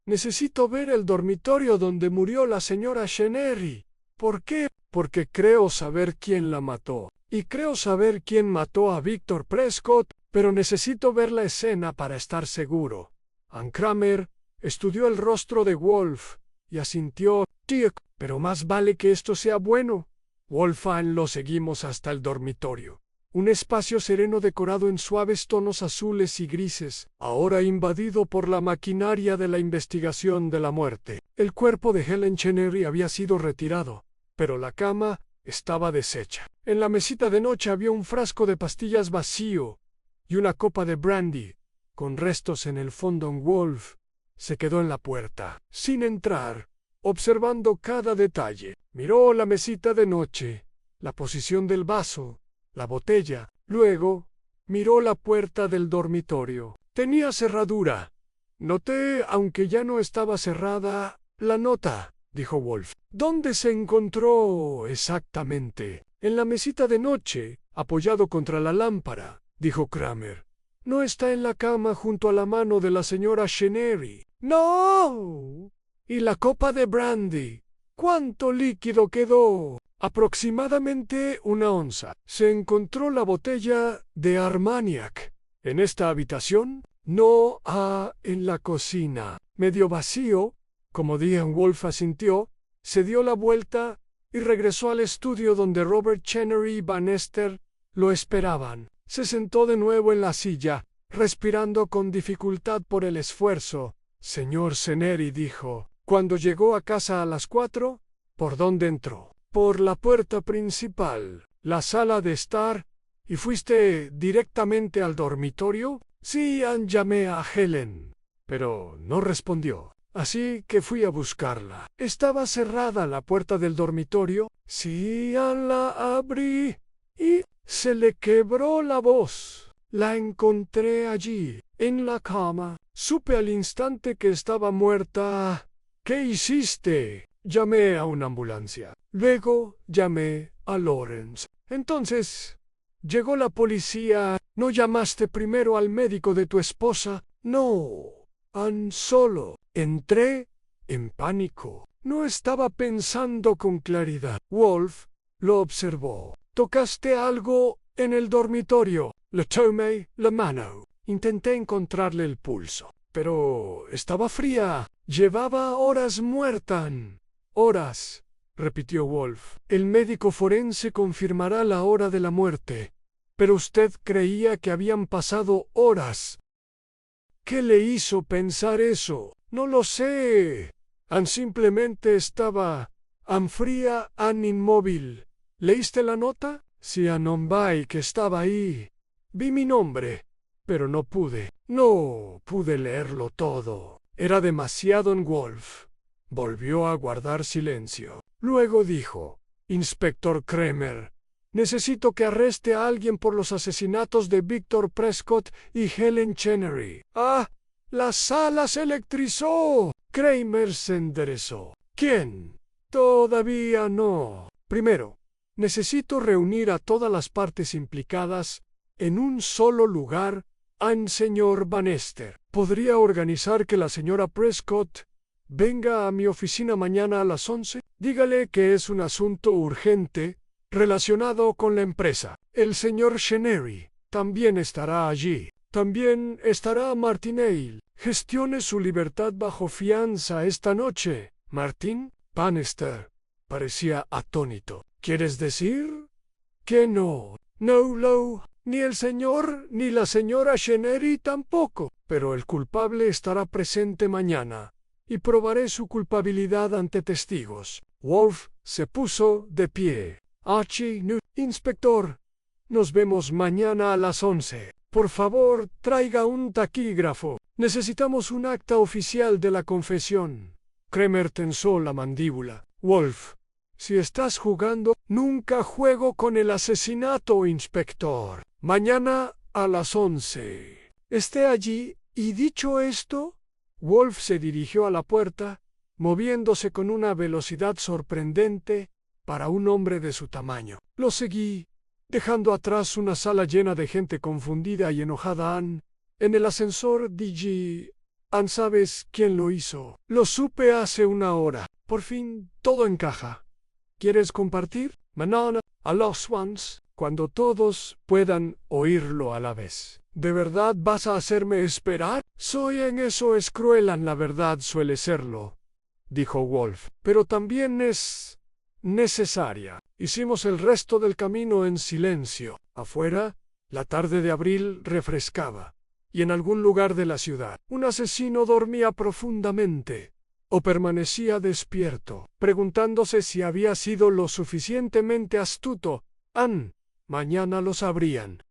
necesito ver el dormitorio donde murió la señora Chenery. ¿Por qué? Porque creo saber quién la mató. Y creo saber quién mató a Victor Prescott, pero necesito ver la escena para estar seguro. Ann Kramer estudió el rostro de Wolf y asintió. Tío, pero más vale que esto sea bueno. Wolf y Ann lo seguimos hasta el dormitorio. Un espacio sereno decorado en suaves tonos azules y grises, ahora invadido por la maquinaria de la investigación de la muerte. El cuerpo de Helen Chenery había sido retirado, pero la cama estaba deshecha. En la mesita de noche había un frasco de pastillas vacío y una copa de brandy, con restos en el fondo. Wolf se quedó en la puerta, sin entrar, observando cada detalle. Miró la mesita de noche, la posición del vaso, la botella. Luego miró la puerta del dormitorio. Tenía cerradura. Noté, aunque ya no estaba cerrada, la nota, dijo Wolf. ¿Dónde se encontró exactamente? En la mesita de noche, apoyado contra la lámpara, dijo Kramer. No está en la cama junto a la mano de la señora Chenery. ¡No! ¿Y la copa de brandy? ¿Cuánto líquido quedó? Aproximadamente 1 onza. ¿Se encontró la botella de Armagnac en esta habitación? No, en la cocina. Medio vacío, como Diane Wolf asintió, se dio la vuelta y regresó al estudio donde Robert Chenery y Van Esther lo esperaban. Se sentó de nuevo en la silla, respirando con dificultad por el esfuerzo. Señor Chenery, dijo, cuando llegó a casa a las 4, ¿por dónde entró? Por la puerta principal, la sala de estar. ¿Y fuiste directamente al dormitorio? Sí, llamé a Helen, pero no respondió. Así que fui a buscarla. ¿Estaba cerrada la puerta del dormitorio? Sí, la abrí y se le quebró la voz. La encontré allí, en la cama. Supe al instante que estaba muerta. ¿Qué hiciste? Llamé a una ambulancia. Luego llamé a Lawrence. Entonces llegó la policía. ¿No llamaste primero al médico de tu esposa? No, solo. Entré en pánico. No estaba pensando con claridad. Wolf lo observó. ¿Tocaste algo en el dormitorio? Le tomé la mano. Intenté encontrarle el pulso, pero estaba fría. Llevaba horas muerta. Horas, repitió Wolf. El médico forense confirmará la hora de la muerte, pero usted creía que habían pasado horas. ¿Qué le hizo pensar eso? No lo sé. Ann simplemente estaba fría, inmóvil. ¿Leíste la nota? Sí, a Nombay, que estaba ahí. Vi mi nombre, pero no pude. No pude leerlo todo. Era demasiado. Wolf volvió a guardar silencio. Luego dijo, Inspector Kramer, necesito que arreste a alguien por los asesinatos de Victor Prescott y Helen Chenery. La sala se electrizó. Kramer se enderezó. ¿Quién? Todavía no. Primero, necesito reunir a todas las partes implicadas en un solo lugar Señor Bannister, ¿podría organizar que la señora Prescott venga a mi oficina mañana a las 11? Dígale que es un asunto urgente relacionado con la empresa. El señor Chenery también estará allí. También estará Martinale. Gestione su libertad bajo fianza esta noche. Martin Bannister parecía atónito. ¿Quieres decir que no? No, ni el señor ni la señora Chenery tampoco. Pero el culpable estará presente mañana y probaré su culpabilidad ante testigos. Wolf se puso de pie. Inspector, nos vemos mañana a las 11. Por favor, traiga un taquígrafo. Necesitamos un acta oficial de la confesión. Kremer tensó la mandíbula. Wolf, si estás jugando, nunca juego con el asesinato, inspector. Mañana a las 11. Esté allí, y dicho esto, Wolf se dirigió a la puerta, moviéndose con una velocidad sorprendente para un hombre de su tamaño. Lo seguí, dejando atrás una sala llena de gente confundida y enojada. En el ascensor dije, ¿sabes quién lo hizo? Lo supe hace una hora. Por fin todo encaja. ¿Quieres compartir? Mañana, a las 11, cuando todos puedan oírlo a la vez. ¿De verdad vas a hacerme esperar? Soy en eso es cruel, la verdad suele serlo, dijo Wolf, pero también es necesaria. Hicimos el resto del camino en silencio. Afuera, la tarde de abril refrescaba, y en algún lugar de la ciudad, un asesino dormía profundamente, o permanecía despierto, preguntándose si había sido lo suficientemente astuto. Mañana lo sabrían.